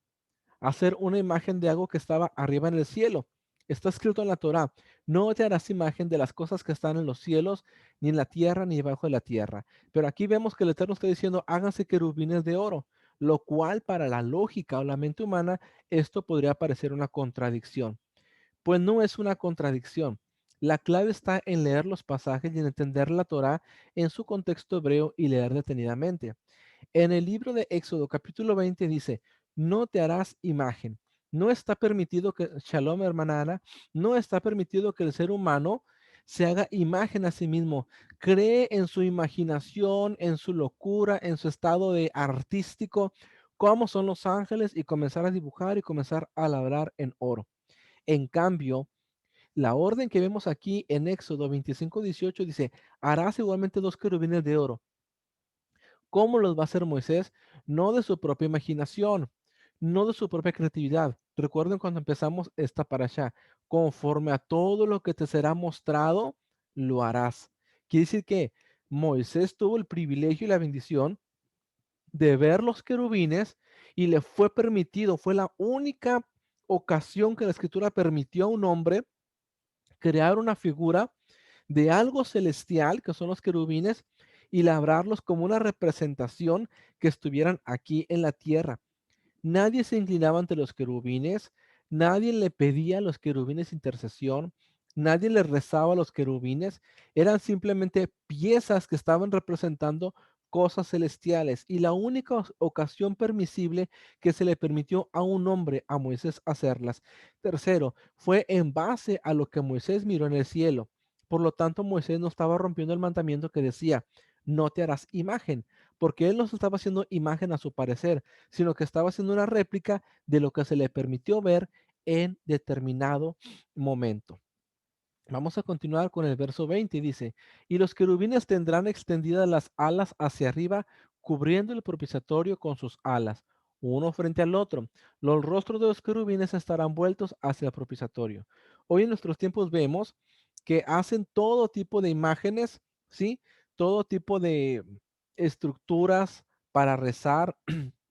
hacer una imagen de algo que estaba arriba en el cielo? Está escrito en la Torá, no te harás imagen de las cosas que están en los cielos, ni en la tierra, ni debajo de la tierra. Pero aquí vemos que el Eterno está diciendo, háganse querubines de oro, lo cual para la lógica o la mente humana, esto podría parecer una contradicción. Pues no es una contradicción. La clave está en leer los pasajes y en entender la Torá en su contexto hebreo y leer detenidamente. En el libro de Éxodo capítulo 20 dice, no te harás imagen. No está permitido que, Shalom hermana Ana, no está permitido que el ser humano se haga imagen a sí mismo. Cree en su imaginación, en su locura, en su estado de artístico, cómo son los ángeles y comenzar a dibujar y comenzar a labrar en oro. En cambio, la orden que vemos aquí en Éxodo 25:18 dice, harás igualmente 2 querubines de oro. ¿Cómo los va a hacer Moisés? No de su propia imaginación, no de su propia creatividad. Recuerden cuando empezamos esta parasha, conforme a todo lo que te será mostrado, lo harás. Quiere decir que Moisés tuvo el privilegio y la bendición de ver los querubines y le fue permitido, fue la única ocasión que la escritura permitió a un hombre crear una figura de algo celestial, que son los querubines, y labrarlos como una representación que estuvieran aquí en la tierra. Nadie se inclinaba ante los querubines, nadie le pedía a los querubines intercesión, nadie le rezaba a los querubines, eran simplemente piezas que estaban representando cosas celestiales y la única ocasión permisible que se le permitió a un hombre, a Moisés, hacerlas. Tercero, fue en base a lo que Moisés miró en el cielo. Por lo tanto, Moisés no estaba rompiendo el mandamiento que decía, no te harás imagen, porque él no se estaba haciendo imagen a su parecer, sino que estaba haciendo una réplica de lo que se le permitió ver en determinado momento. Vamos a continuar con el verso 20 y dice, y los querubines tendrán extendidas las alas hacia arriba, cubriendo el propiciatorio con sus alas, uno frente al otro. Los rostros de los querubines estarán vueltos hacia el propiciatorio. Hoy en nuestros tiempos vemos que hacen todo tipo de imágenes, ¿sí? Todo tipo de estructuras para rezar.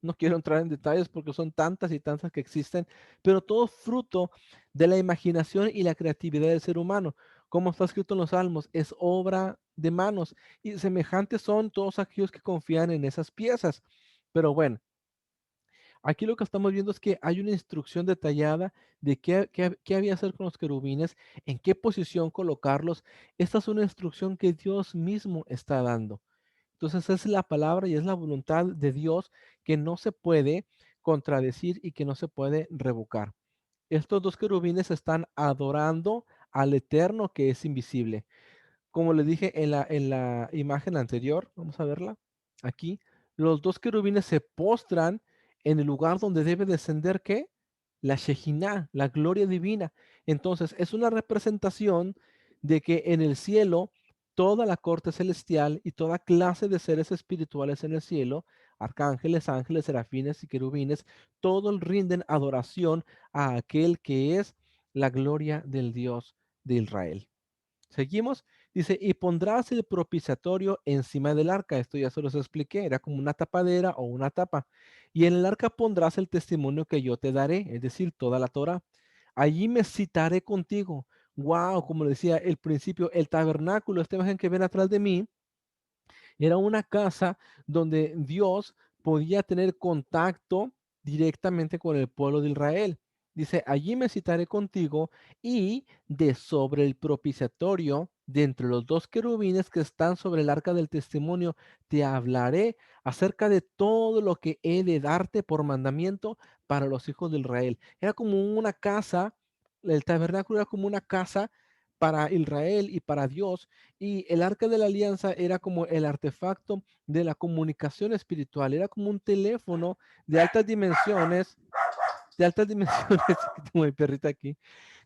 No quiero entrar en detalles porque son tantas y tantas que existen, pero todo fruto de la imaginación y la creatividad del ser humano. Como está escrito en los Salmos, es obra de manos y semejantes son todos aquellos que confían en esas piezas. Pero bueno, aquí lo que estamos viendo es que hay una instrucción detallada de qué había hacer con los querubines, en qué posición colocarlos. Esta es una instrucción que Dios mismo está dando. Entonces es la palabra y es la voluntad de Dios que no se puede contradecir y que no se puede revocar. Estos dos querubines están adorando al Eterno que es invisible. Como les dije en la imagen anterior, vamos a verla aquí, los dos querubines se postran en el lugar donde debe descender, ¿qué? La Shejinah, la gloria divina. Entonces, es una representación de que en el cielo, toda la corte celestial y toda clase de seres espirituales en el cielo, arcángeles, ángeles, serafines y querubines, todos rinden adoración a aquel que es la gloria del Dios de Israel. Seguimos. Dice, y pondrás el propiciatorio encima del arca. Esto ya se los expliqué, era como una tapadera o una tapa. Y en el arca pondrás el testimonio que yo te daré, es decir, toda la Torah. Allí me citaré contigo. Wow, como decía el principio, el tabernáculo, esta imagen que ven atrás de mí, era una casa donde Dios podía tener contacto directamente con el pueblo de Israel. Dice, allí me citaré contigo y de sobre el propiciatorio, de entre los dos querubines que están sobre el arca del testimonio, te hablaré acerca de todo lo que he de darte por mandamiento para los hijos de Israel. Era como una casa, el tabernáculo era como una casa para Israel y para Dios, y el arca de la alianza era como el artefacto de la comunicación espiritual, era como un teléfono de altas dimensiones, de altas dimensiones, tengo mi perrita aquí,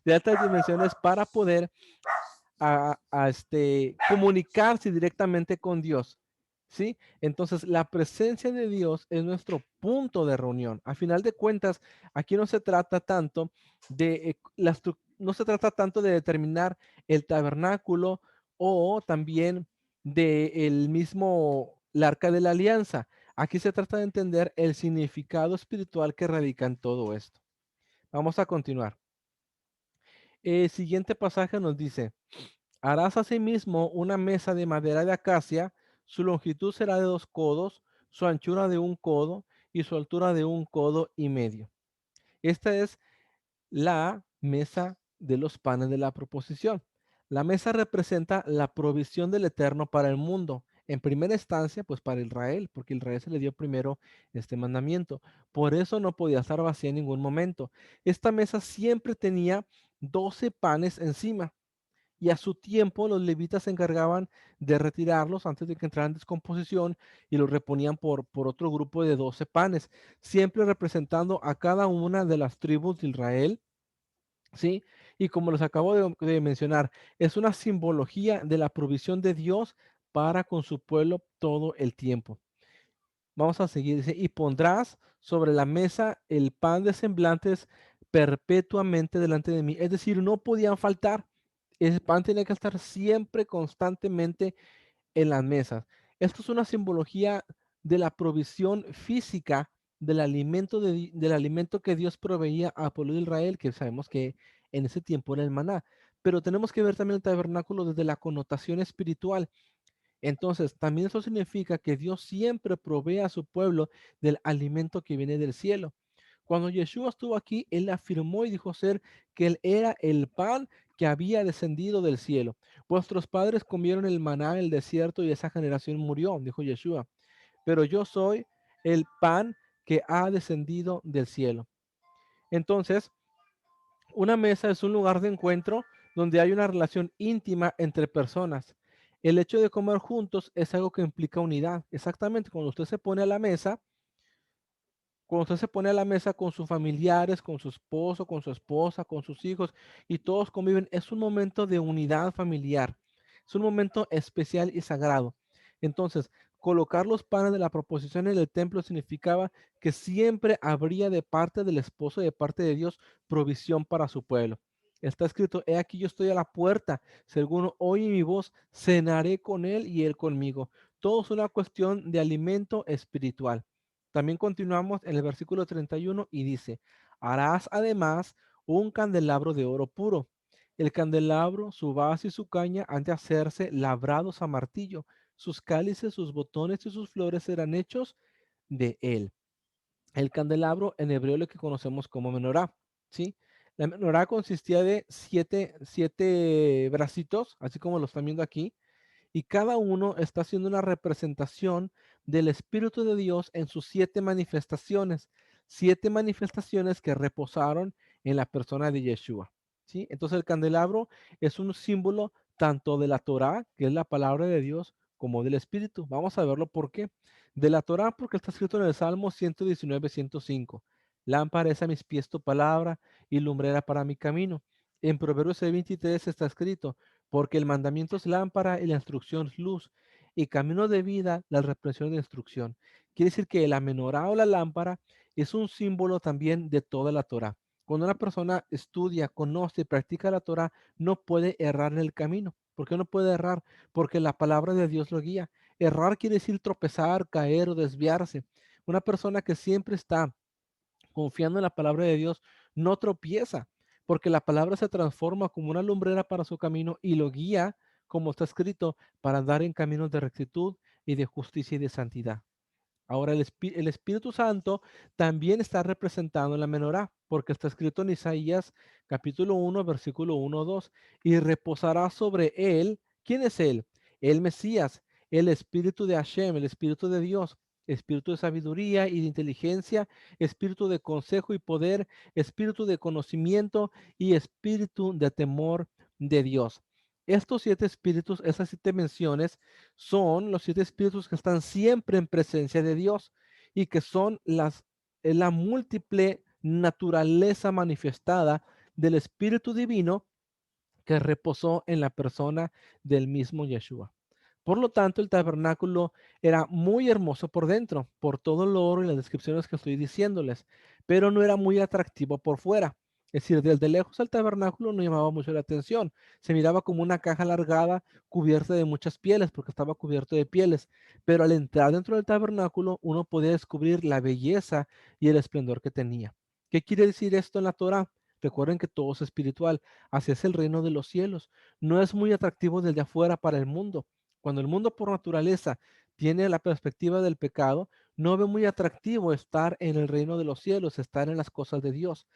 de altas dimensiones para poder comunicarse directamente con Dios. ¿Sí? Entonces, la presencia de Dios es nuestro punto de reunión. A final de cuentas, aquí no se trata tanto no se trata tanto de determinar el tabernáculo o también de el mismo el arca de la alianza. Aquí se trata de entender el significado espiritual que radica en todo esto. Vamos a continuar. El siguiente pasaje nos dice, harás asimismo una mesa de madera de acacia, su longitud será de 2 codos, su anchura de 1 codo y su altura de 1 codo y medio. Esta es la mesa de los panes de la proposición. La mesa representa la provisión del Eterno para el mundo. En primera instancia, pues para Israel, porque Israel se le dio primero este mandamiento. Por eso no podía estar vacía en ningún momento. Esta mesa siempre tenía 12 panes encima y a su tiempo los levitas se encargaban de retirarlos antes de que entraran en descomposición y los reponían por otro grupo de 12 panes, siempre representando a cada una de las tribus de Israel, ¿sí? Y como les acabo de mencionar, es una simbología de la provisión de Dios para con su pueblo todo el tiempo. Vamos a seguir, dice, y pondrás sobre la mesa el pan de semblantes perpetuamente delante de mí. Es decir, no podían faltar. El pan tenía que estar siempre, constantemente en las mesas. Esto es una simbología de la provisión física del alimento que Dios proveía al pueblo de Israel, que sabemos que en ese tiempo era el maná. Pero tenemos que ver también el tabernáculo desde la connotación espiritual. Entonces, también eso significa que Dios siempre provee a su pueblo del alimento que viene del cielo. Cuando Yeshua estuvo aquí, él afirmó y dijo ser que él era el pan que había descendido del cielo. Vuestros padres comieron el maná en el desierto y esa generación murió, dijo Yeshua. Pero yo soy el pan que ha descendido del cielo. Entonces, una mesa es un lugar de encuentro donde hay una relación íntima entre personas. El hecho de comer juntos es algo que implica unidad. Exactamente, cuando usted se pone a la mesa con sus familiares, con su esposo, con su esposa, con sus hijos y todos conviven, es un momento de unidad familiar. Es un momento especial y sagrado. Entonces, colocar los panes de la proposición en el templo significaba que siempre habría de parte del esposo y de parte de Dios provisión para su pueblo. Está escrito, he aquí yo estoy a la puerta, si alguno oye mi voz, cenaré con él y él conmigo. Todo es una cuestión de alimento espiritual. También continuamos en el versículo 31 y dice, harás además un candelabro de oro puro. El candelabro, su base y su caña han de hacerse labrados a martillo. Sus cálices, sus botones y sus flores serán hechos de él. El candelabro en hebreo lo que conocemos como menorá, ¿sí? La menorá consistía de siete bracitos, así como lo están viendo aquí, y cada uno está haciendo una representación del Espíritu de Dios en sus siete manifestaciones que reposaron en la persona de Yeshua. ¿Sí? Entonces el candelabro es un símbolo tanto de la Torá, que es la palabra de Dios, como del Espíritu. Vamos a verlo por qué. De la Torá, porque está escrito en el Salmo 119, 105. Lámpara es a mis pies tu palabra y lumbrera para mi camino. En Proverbios 23 está escrito, porque el mandamiento es lámpara y la instrucción es luz, y camino de vida la reprensión de instrucción. Quiere decir que la menorá o la lámpara es un símbolo también de toda la Torah. Cuando una persona estudia, conoce y practica la Torah, no puede errar en el camino. ¿Por qué no puede errar? Porque la palabra de Dios lo guía. Errar quiere decir tropezar, caer o desviarse. Una persona que siempre está confiando en la palabra de Dios, no tropieza, porque la palabra se transforma como una lumbrera para su camino y lo guía, como está escrito, para andar en caminos de rectitud y de justicia y de santidad. Ahora el Espíritu Santo también está representado en la menorá, porque está escrito en Isaías capítulo 1, versículo 1, 2, y reposará sobre él. ¿Quién es él? El Mesías, el Espíritu de Hashem, el Espíritu de Dios, Espíritu de sabiduría y de inteligencia, Espíritu de consejo y poder, Espíritu de conocimiento y Espíritu de temor de Dios. Estos siete espíritus, esas siete menciones, son los siete espíritus que están siempre en presencia de Dios y que son la múltiple naturaleza manifestada del Espíritu Divino que reposó en la persona del mismo Yeshua. Por lo tanto, el tabernáculo era muy hermoso por dentro, por todo el oro y las descripciones que estoy diciéndoles, pero no era muy atractivo por fuera. Es decir, desde lejos el tabernáculo no llamaba mucho la atención. Se miraba como una caja alargada cubierta de muchas pieles, porque estaba cubierto de pieles. Pero al entrar dentro del tabernáculo, uno podía descubrir la belleza y el esplendor que tenía. ¿Qué quiere decir esto en la Torah? Recuerden que todo es espiritual. Así es el reino de los cielos. No es muy atractivo desde afuera para el mundo. Cuando el mundo por naturaleza tiene la perspectiva del pecado, no ve muy atractivo estar en el reino de los cielos, estar en las cosas de Dios.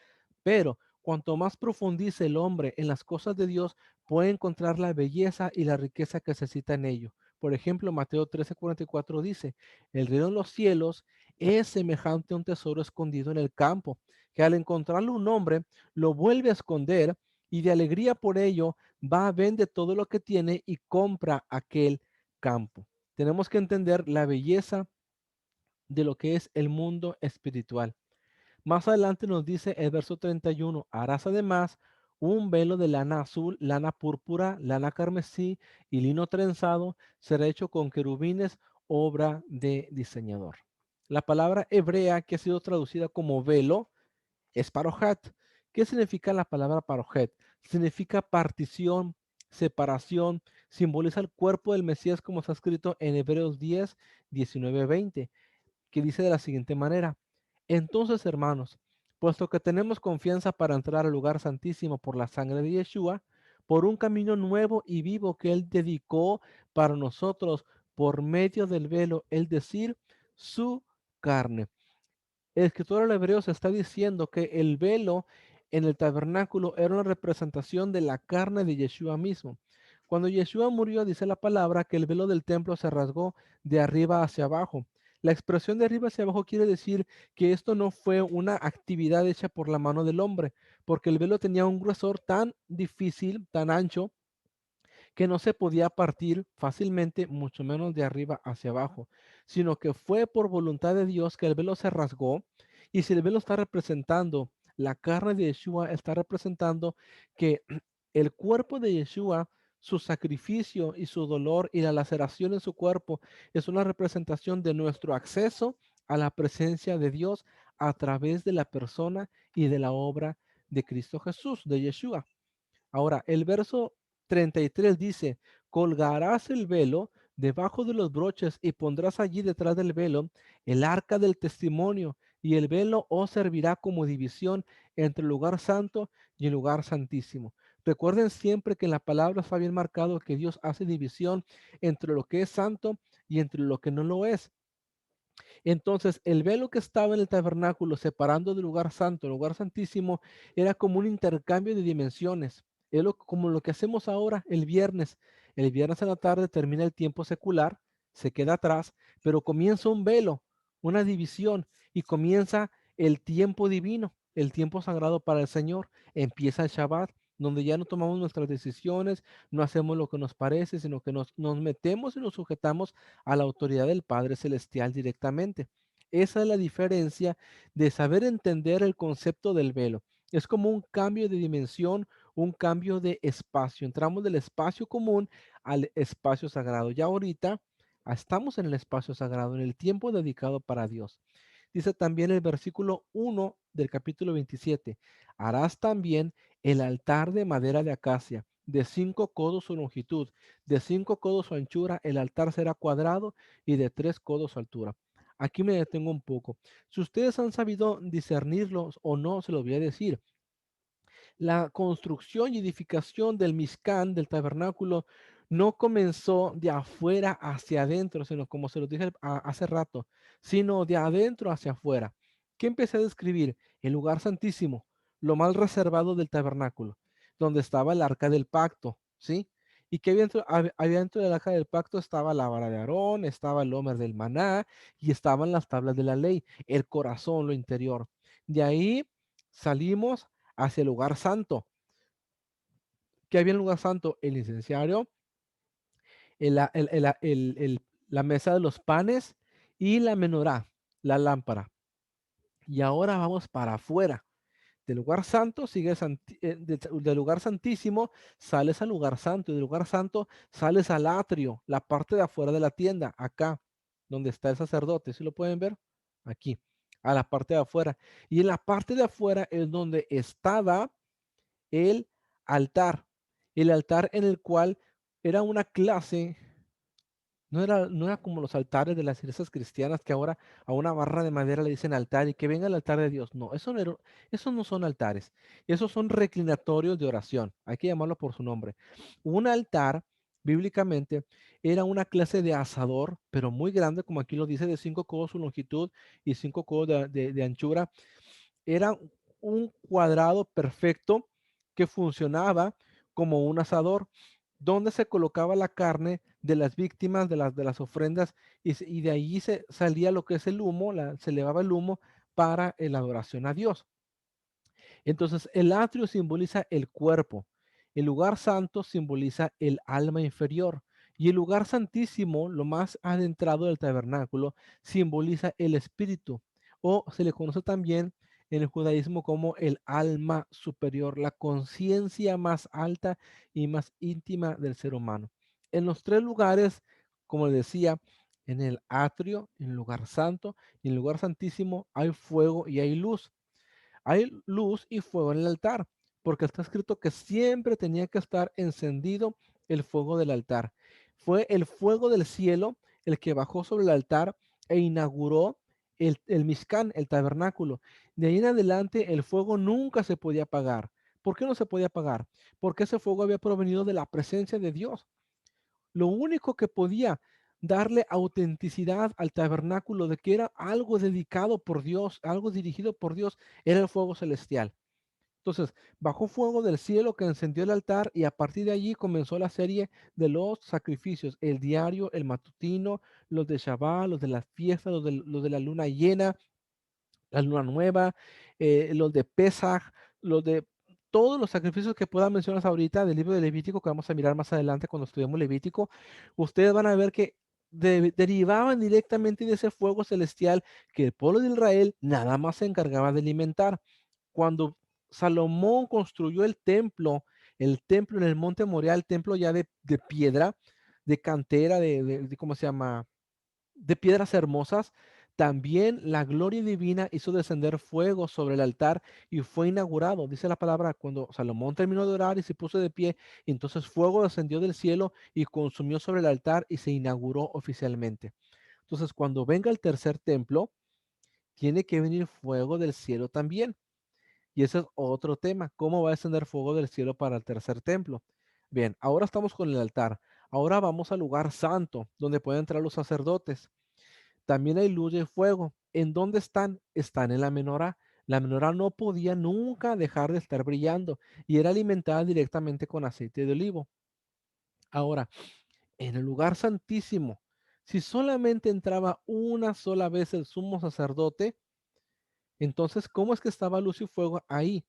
Pero cuanto más profundice el hombre en las cosas de Dios, puede encontrar la belleza y la riqueza que necesita en ello. Por ejemplo, Mateo 13:44 dice, el reino de los cielos es semejante a un tesoro escondido en el campo, que al encontrarlo un hombre, lo vuelve a esconder y de alegría por ello va, vende todo lo que tiene y compra aquel campo. Tenemos que entender la belleza de lo que es el mundo espiritual. Más adelante nos dice el verso 31, harás además un velo de lana azul, lana púrpura, lana carmesí y lino trenzado, será hecho con querubines, obra de diseñador. La palabra hebrea que ha sido traducida como velo es parohat. ¿Qué significa la palabra parohet? Significa partición, separación, simboliza el cuerpo del Mesías como está escrito en Hebreos 10, 19, 20, que dice de la siguiente manera: entonces, hermanos, puesto que tenemos confianza para entrar al lugar santísimo por la sangre de Yeshua, por un camino nuevo y vivo que Él dedicó para nosotros por medio del velo, es decir, su carne. El escritor al hebreo se está diciendo que el velo en el tabernáculo era una representación de la carne de Yeshua mismo. Cuando Yeshua murió, dice la palabra que el velo del templo se rasgó de arriba hacia abajo. La expresión de arriba hacia abajo quiere decir que esto no fue una actividad hecha por la mano del hombre, porque el velo tenía un grosor tan difícil, tan ancho, que no se podía partir fácilmente, mucho menos de arriba hacia abajo, sino que fue por voluntad de Dios que el velo se rasgó. Y si el velo está representando la carne de Yeshua, está representando que el cuerpo de Yeshua, su sacrificio y su dolor y la laceración en su cuerpo es una representación de nuestro acceso a la presencia de Dios a través de la persona y de la obra de Cristo Jesús, de Yeshua. Ahora, el verso 33 dice: colgarás el velo debajo de los broches y pondrás allí detrás del velo el arca del testimonio, y el velo os servirá como división entre el lugar santo y el lugar santísimo. Recuerden siempre que en la palabra está bien marcado que Dios hace división entre lo que es santo y entre lo que no lo es. Entonces, el velo que estaba en el tabernáculo separando del lugar santo, el lugar santísimo, era como un intercambio de dimensiones. Es como lo que hacemos ahora el viernes. El viernes a la tarde termina el tiempo secular, se queda atrás, pero comienza un velo, una división, y comienza el tiempo divino, el tiempo sagrado para el Señor. Empieza el Shabbat, donde ya no tomamos nuestras decisiones, no hacemos lo que nos parece, sino que nos metemos y nos sujetamos a la autoridad del Padre Celestial directamente. Esa es la diferencia de saber entender el concepto del velo. Es como un cambio de dimensión, un cambio de espacio. Entramos del espacio común al espacio sagrado. Ya ahorita estamos en el espacio sagrado, en el tiempo dedicado para Dios. Dice también el versículo 1 del capítulo 27: harás también el altar de madera de acacia, de 5 codos su longitud, de 5 codos su anchura. El altar será cuadrado y de 3 codos su altura. Aquí me detengo un poco. Si ustedes han sabido discernirlos o no, se los voy a decir. La construcción y edificación del Mishkan, del tabernáculo, no comenzó de afuera hacia adentro, sino como se lo dije hace rato, sino de adentro hacia afuera. ¿Qué empecé a describir? El lugar santísimo, lo más reservado del tabernáculo, donde estaba el arca del pacto, ¿sí? Y que había dentro del arca del pacto estaba la vara de Aarón, estaba el homer del maná y estaban las tablas de la ley, el corazón, lo interior. De ahí salimos hacia el lugar santo. ¿Qué había en el lugar santo? El incenciario, la mesa de los panes y la menorá, la lámpara. Y ahora vamos para afuera. Del lugar santo, del lugar santísimo, sales al lugar santo. Y del lugar santo sales al atrio, la parte de afuera de la tienda, acá, donde está el sacerdote. ¿Sí lo pueden ver? Aquí, a la parte de afuera. Y en la parte de afuera es donde estaba el altar, el altar en el cual era una clase, no era como los altares de las iglesias cristianas que ahora a una barra de madera le dicen altar y que venga el altar de Dios. No, esos no son altares, esos son reclinatorios de oración, hay que llamarlo por su nombre. Un altar, bíblicamente, era una clase de asador, pero muy grande, como aquí lo dice, de 5 codos su longitud y 5 codos de anchura. Era un cuadrado perfecto que funcionaba como un asador, donde se colocaba la carne de las víctimas, de las ofrendas, y de ahí se salía lo que es el humo, se elevaba el humo para la adoración a Dios. Entonces, el atrio simboliza el cuerpo, el lugar santo simboliza el alma inferior, y el lugar santísimo, lo más adentrado del tabernáculo, simboliza el espíritu, o se le conoce también en el judaísmo como el alma superior, la conciencia más alta y más íntima del ser humano. En los tres lugares, como les decía, en el atrio, en el lugar santo y en el lugar santísimo, hay fuego y hay luz. Hay luz y fuego en el altar. porque está escrito que siempre tenía que estar encendido el fuego del altar. Fue el fuego del cielo el que bajó sobre el altar e inauguró el Mishkan, el tabernáculo. De ahí en adelante el fuego nunca se podía apagar. ¿Por qué no se podía apagar? Porque ese fuego había provenido de la presencia de Dios. Lo único que podía darle autenticidad al tabernáculo de que era algo dedicado por Dios, algo dirigido por Dios, era el fuego celestial. Entonces, bajó fuego del cielo que encendió el altar y a partir de allí comenzó la serie de los sacrificios, el diario, el matutino, los de Shabbat, los de las fiestas, los de la luna llena, la luna nueva, los de Pesaj, los de todos los sacrificios que puedan mencionar ahorita del libro de Levítico, que vamos a mirar más adelante cuando estudiemos Levítico, ustedes van a ver que derivaban directamente de ese fuego celestial que el pueblo de Israel nada más se encargaba de alimentar. Cuando Salomón construyó el templo en el monte Moriah, el templo ya de piedra, de cantera, ¿cómo se llama? De piedras hermosas, también la gloria divina hizo descender fuego sobre el altar y fue inaugurado. Dice la palabra, cuando Salomón terminó de orar y se puso de pie, entonces fuego descendió del cielo y consumió sobre el altar y se inauguró oficialmente. Entonces, cuando venga el tercer templo, tiene que venir fuego del cielo también. Y ese es otro tema, ¿cómo va a descender fuego del cielo para el tercer templo? Bien, ahora estamos con el altar. Ahora vamos al lugar santo, donde pueden entrar los sacerdotes. También hay luz y fuego. ¿En dónde están? Están en la menorá. La menorá no podía nunca dejar de estar brillando y era alimentada directamente con aceite de olivo. Ahora, en el lugar santísimo, si solamente entraba una sola vez el sumo sacerdote, entonces, ¿cómo es que estaba luz y fuego ahí?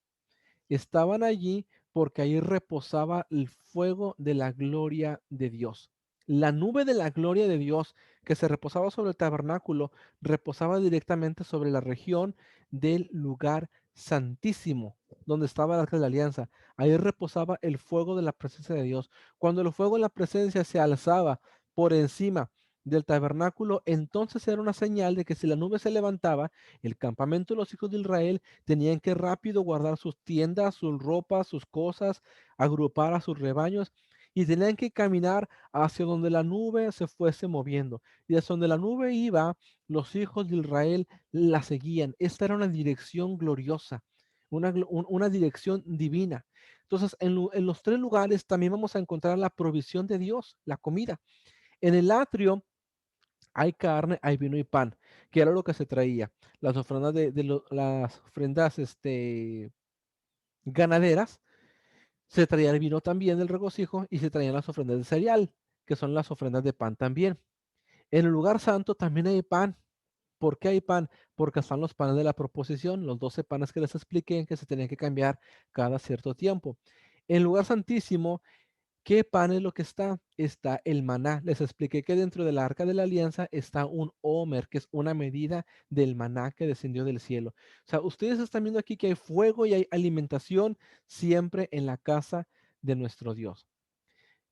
Estaban allí porque ahí reposaba el fuego de la gloria de Dios. La nube de la gloria de Dios que se reposaba sobre el tabernáculo reposaba directamente sobre la región del lugar santísimo, donde estaba el arca de la alianza. Ahí reposaba el fuego de la presencia de Dios. Cuando el fuego de la presencia se alzaba por encima del tabernáculo, entonces era una señal de que si la nube se levantaba, el campamento de los hijos de Israel tenían que rápido guardar sus tiendas, sus ropas, sus cosas, agrupar a sus rebaños y tenían que caminar hacia donde la nube se fuese moviendo. Y hacia donde la nube iba, los hijos de Israel la seguían. Esta era una dirección gloriosa, una dirección divina. Entonces, en los tres lugares también vamos a encontrar la provisión de Dios, la comida. En el atrio hay carne, hay vino y pan, que era lo que se traía. Las ofrendas las ofrendas ganaderas, se traía el vino también del regocijo y se traían las ofrendas de cereal, que son las ofrendas de pan también. En el lugar santo también hay pan. ¿Por qué hay pan? Porque están los panes de la proposición, los 12 panes que les expliqué que se tenían que cambiar cada cierto tiempo. En el lugar santísimo, ¿qué pan es lo que está? Está el maná. Les expliqué que dentro del arca de la alianza está un omer, que es una medida del maná que descendió del cielo. O sea, ustedes están viendo aquí que hay fuego y hay alimentación siempre en la casa de nuestro Dios.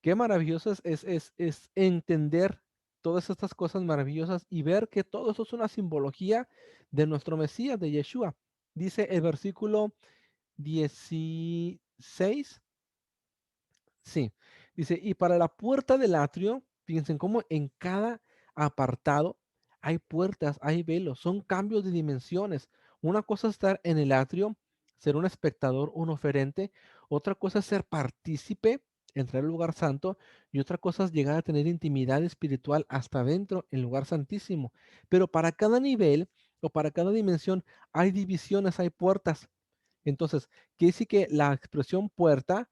Qué maravilloso es entender todas estas cosas maravillosas y ver que todo eso es una simbología de nuestro Mesías, de Yeshua. Dice el versículo 16. Sí, dice, y para la puerta del atrio, fíjense cómo en cada apartado hay puertas, hay velos, son cambios de dimensiones. Una cosa es estar en el atrio, ser un espectador, un oferente. Otra cosa es ser partícipe, entrar al lugar santo. Y otra cosa es llegar a tener intimidad espiritual hasta dentro, el lugar santísimo. Pero para cada nivel o para cada dimensión hay divisiones, hay puertas. Entonces, quiere decir que la expresión puerta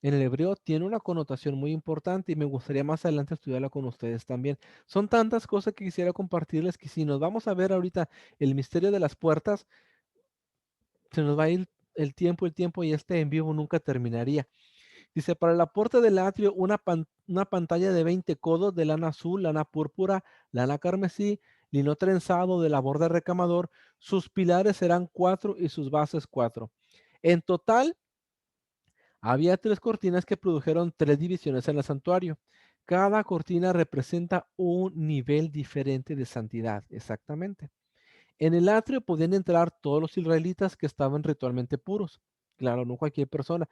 en el hebreo tiene una connotación muy importante y me gustaría más adelante estudiarla con ustedes también. Son tantas cosas que quisiera compartirles que si nos vamos a ver ahorita el misterio de las puertas, se nos va a ir el tiempo y este en vivo nunca terminaría. Dice, para la puerta del atrio, una pantalla de 20 codos de lana azul, lana púrpura, lana carmesí, lino trenzado de labor de recamador. Sus pilares serán 4 y sus bases 4. En total, había tres cortinas que produjeron tres divisiones en el santuario. Cada cortina representa un nivel diferente de santidad, exactamente. En el atrio podían entrar todos los israelitas que estaban ritualmente puros. Claro, no cualquier persona.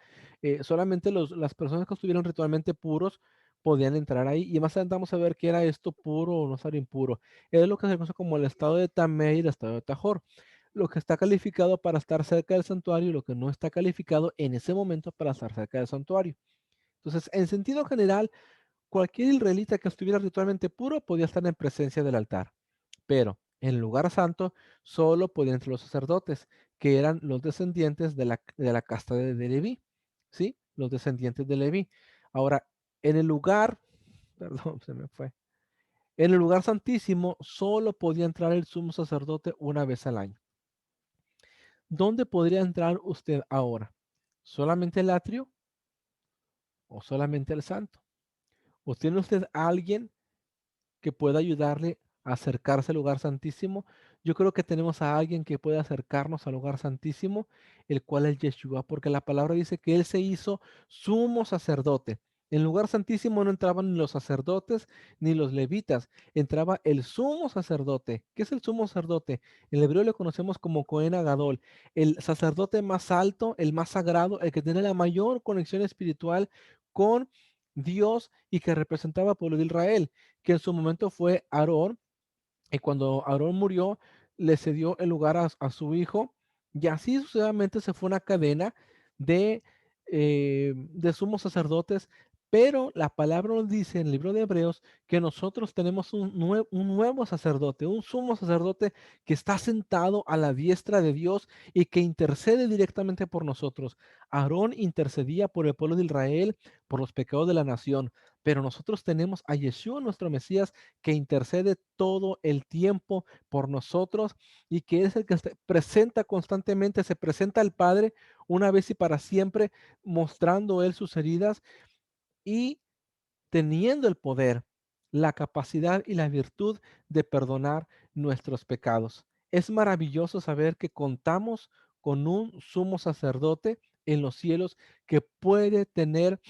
Solamente las personas que estuvieron ritualmente puros podían entrar ahí. Y más adelante vamos a ver qué era esto puro o no estar impuro. Es lo que se conoce como el estado de Tamé y el estado de Tajor. Lo que está calificado para estar cerca del santuario y lo que no está calificado en ese momento para estar cerca del santuario. Entonces, en sentido general, cualquier israelita que estuviera ritualmente puro podía estar en presencia del altar, pero en el lugar santo solo podían entrar los sacerdotes, que eran los descendientes de la casta de Leví, ¿sí? Los descendientes de Leví. Ahora, en el lugar, perdón, se me fue. En el lugar santísimo solo podía entrar el sumo sacerdote una vez al año. ¿Dónde podría entrar usted ahora? ¿Solamente el atrio o solamente el santo? ¿O tiene usted a alguien que pueda ayudarle a acercarse al lugar santísimo? Yo creo que tenemos a alguien que puede acercarnos al lugar santísimo, el cual es Yeshua, porque la palabra dice que él se hizo sumo sacerdote. En el lugar santísimo no entraban ni los sacerdotes ni los levitas, entraba el sumo sacerdote. ¿Qué es el sumo sacerdote? En hebreo le conocemos como Cohen Agadol, el sacerdote más alto, el más sagrado, el que tiene la mayor conexión espiritual con Dios y que representaba al pueblo de Israel, que en su momento fue Aarón, y cuando Aarón murió, le cedió el lugar a su hijo, y así sucesivamente se fue una cadena de sumos sacerdotes, pero la palabra nos dice en el libro de Hebreos que nosotros tenemos un nuevo sacerdote, un sumo sacerdote que está sentado a la diestra de Dios y que intercede directamente por nosotros. Aarón intercedía por el pueblo de Israel, por los pecados de la nación, pero nosotros tenemos a Yeshua, nuestro Mesías, que intercede todo el tiempo por nosotros y que es el que se presenta constantemente, se presenta al Padre una vez y para siempre, mostrando Él sus heridas y teniendo el poder, la capacidad y la virtud de perdonar nuestros pecados. Es maravilloso saber que contamos con un sumo sacerdote en los cielos que puede tener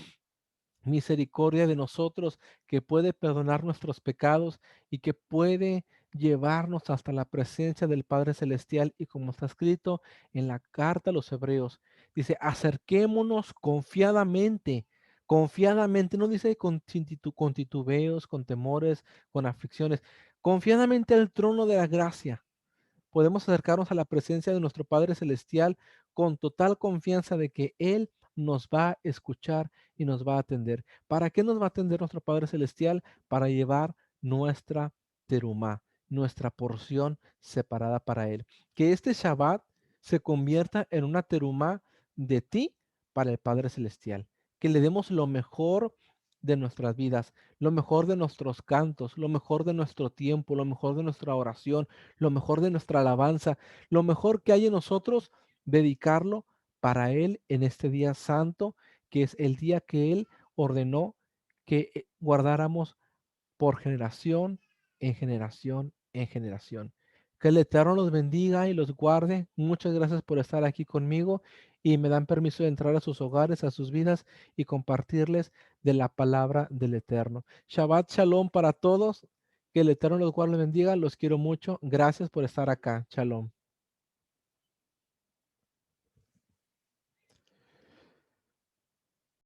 misericordia de nosotros, que puede perdonar nuestros pecados y que puede llevarnos hasta la presencia del Padre Celestial. Y como está escrito en la carta a los Hebreos, dice, acerquémonos confiadamente, confiadamente, no dice con titubeos, con temores, con aflicciones, confiadamente al trono de la gracia. Podemos acercarnos a la presencia de nuestro Padre Celestial con total confianza de que Él nos va a escuchar y nos va a atender. ¿Para qué nos va a atender nuestro Padre Celestial? Para llevar nuestra terumá, nuestra porción separada para Él. Que este Shabbat se convierta en una terumá de ti para el Padre Celestial. Que le demos lo mejor de nuestras vidas, lo mejor de nuestros cantos, lo mejor de nuestro tiempo, lo mejor de nuestra oración, lo mejor de nuestra alabanza, lo mejor que hay en nosotros, dedicarlo para Él en este día santo, que es el día que Él ordenó que guardáramos por generación en generación en generación. Que el Eterno los bendiga y los guarde. Muchas gracias por estar aquí conmigo y me dan permiso de entrar a sus hogares, a sus vidas y compartirles de la palabra del Eterno. Shabbat Shalom para todos. Que el Eterno los guarde y bendiga. Los quiero mucho. Gracias por estar acá. Shalom.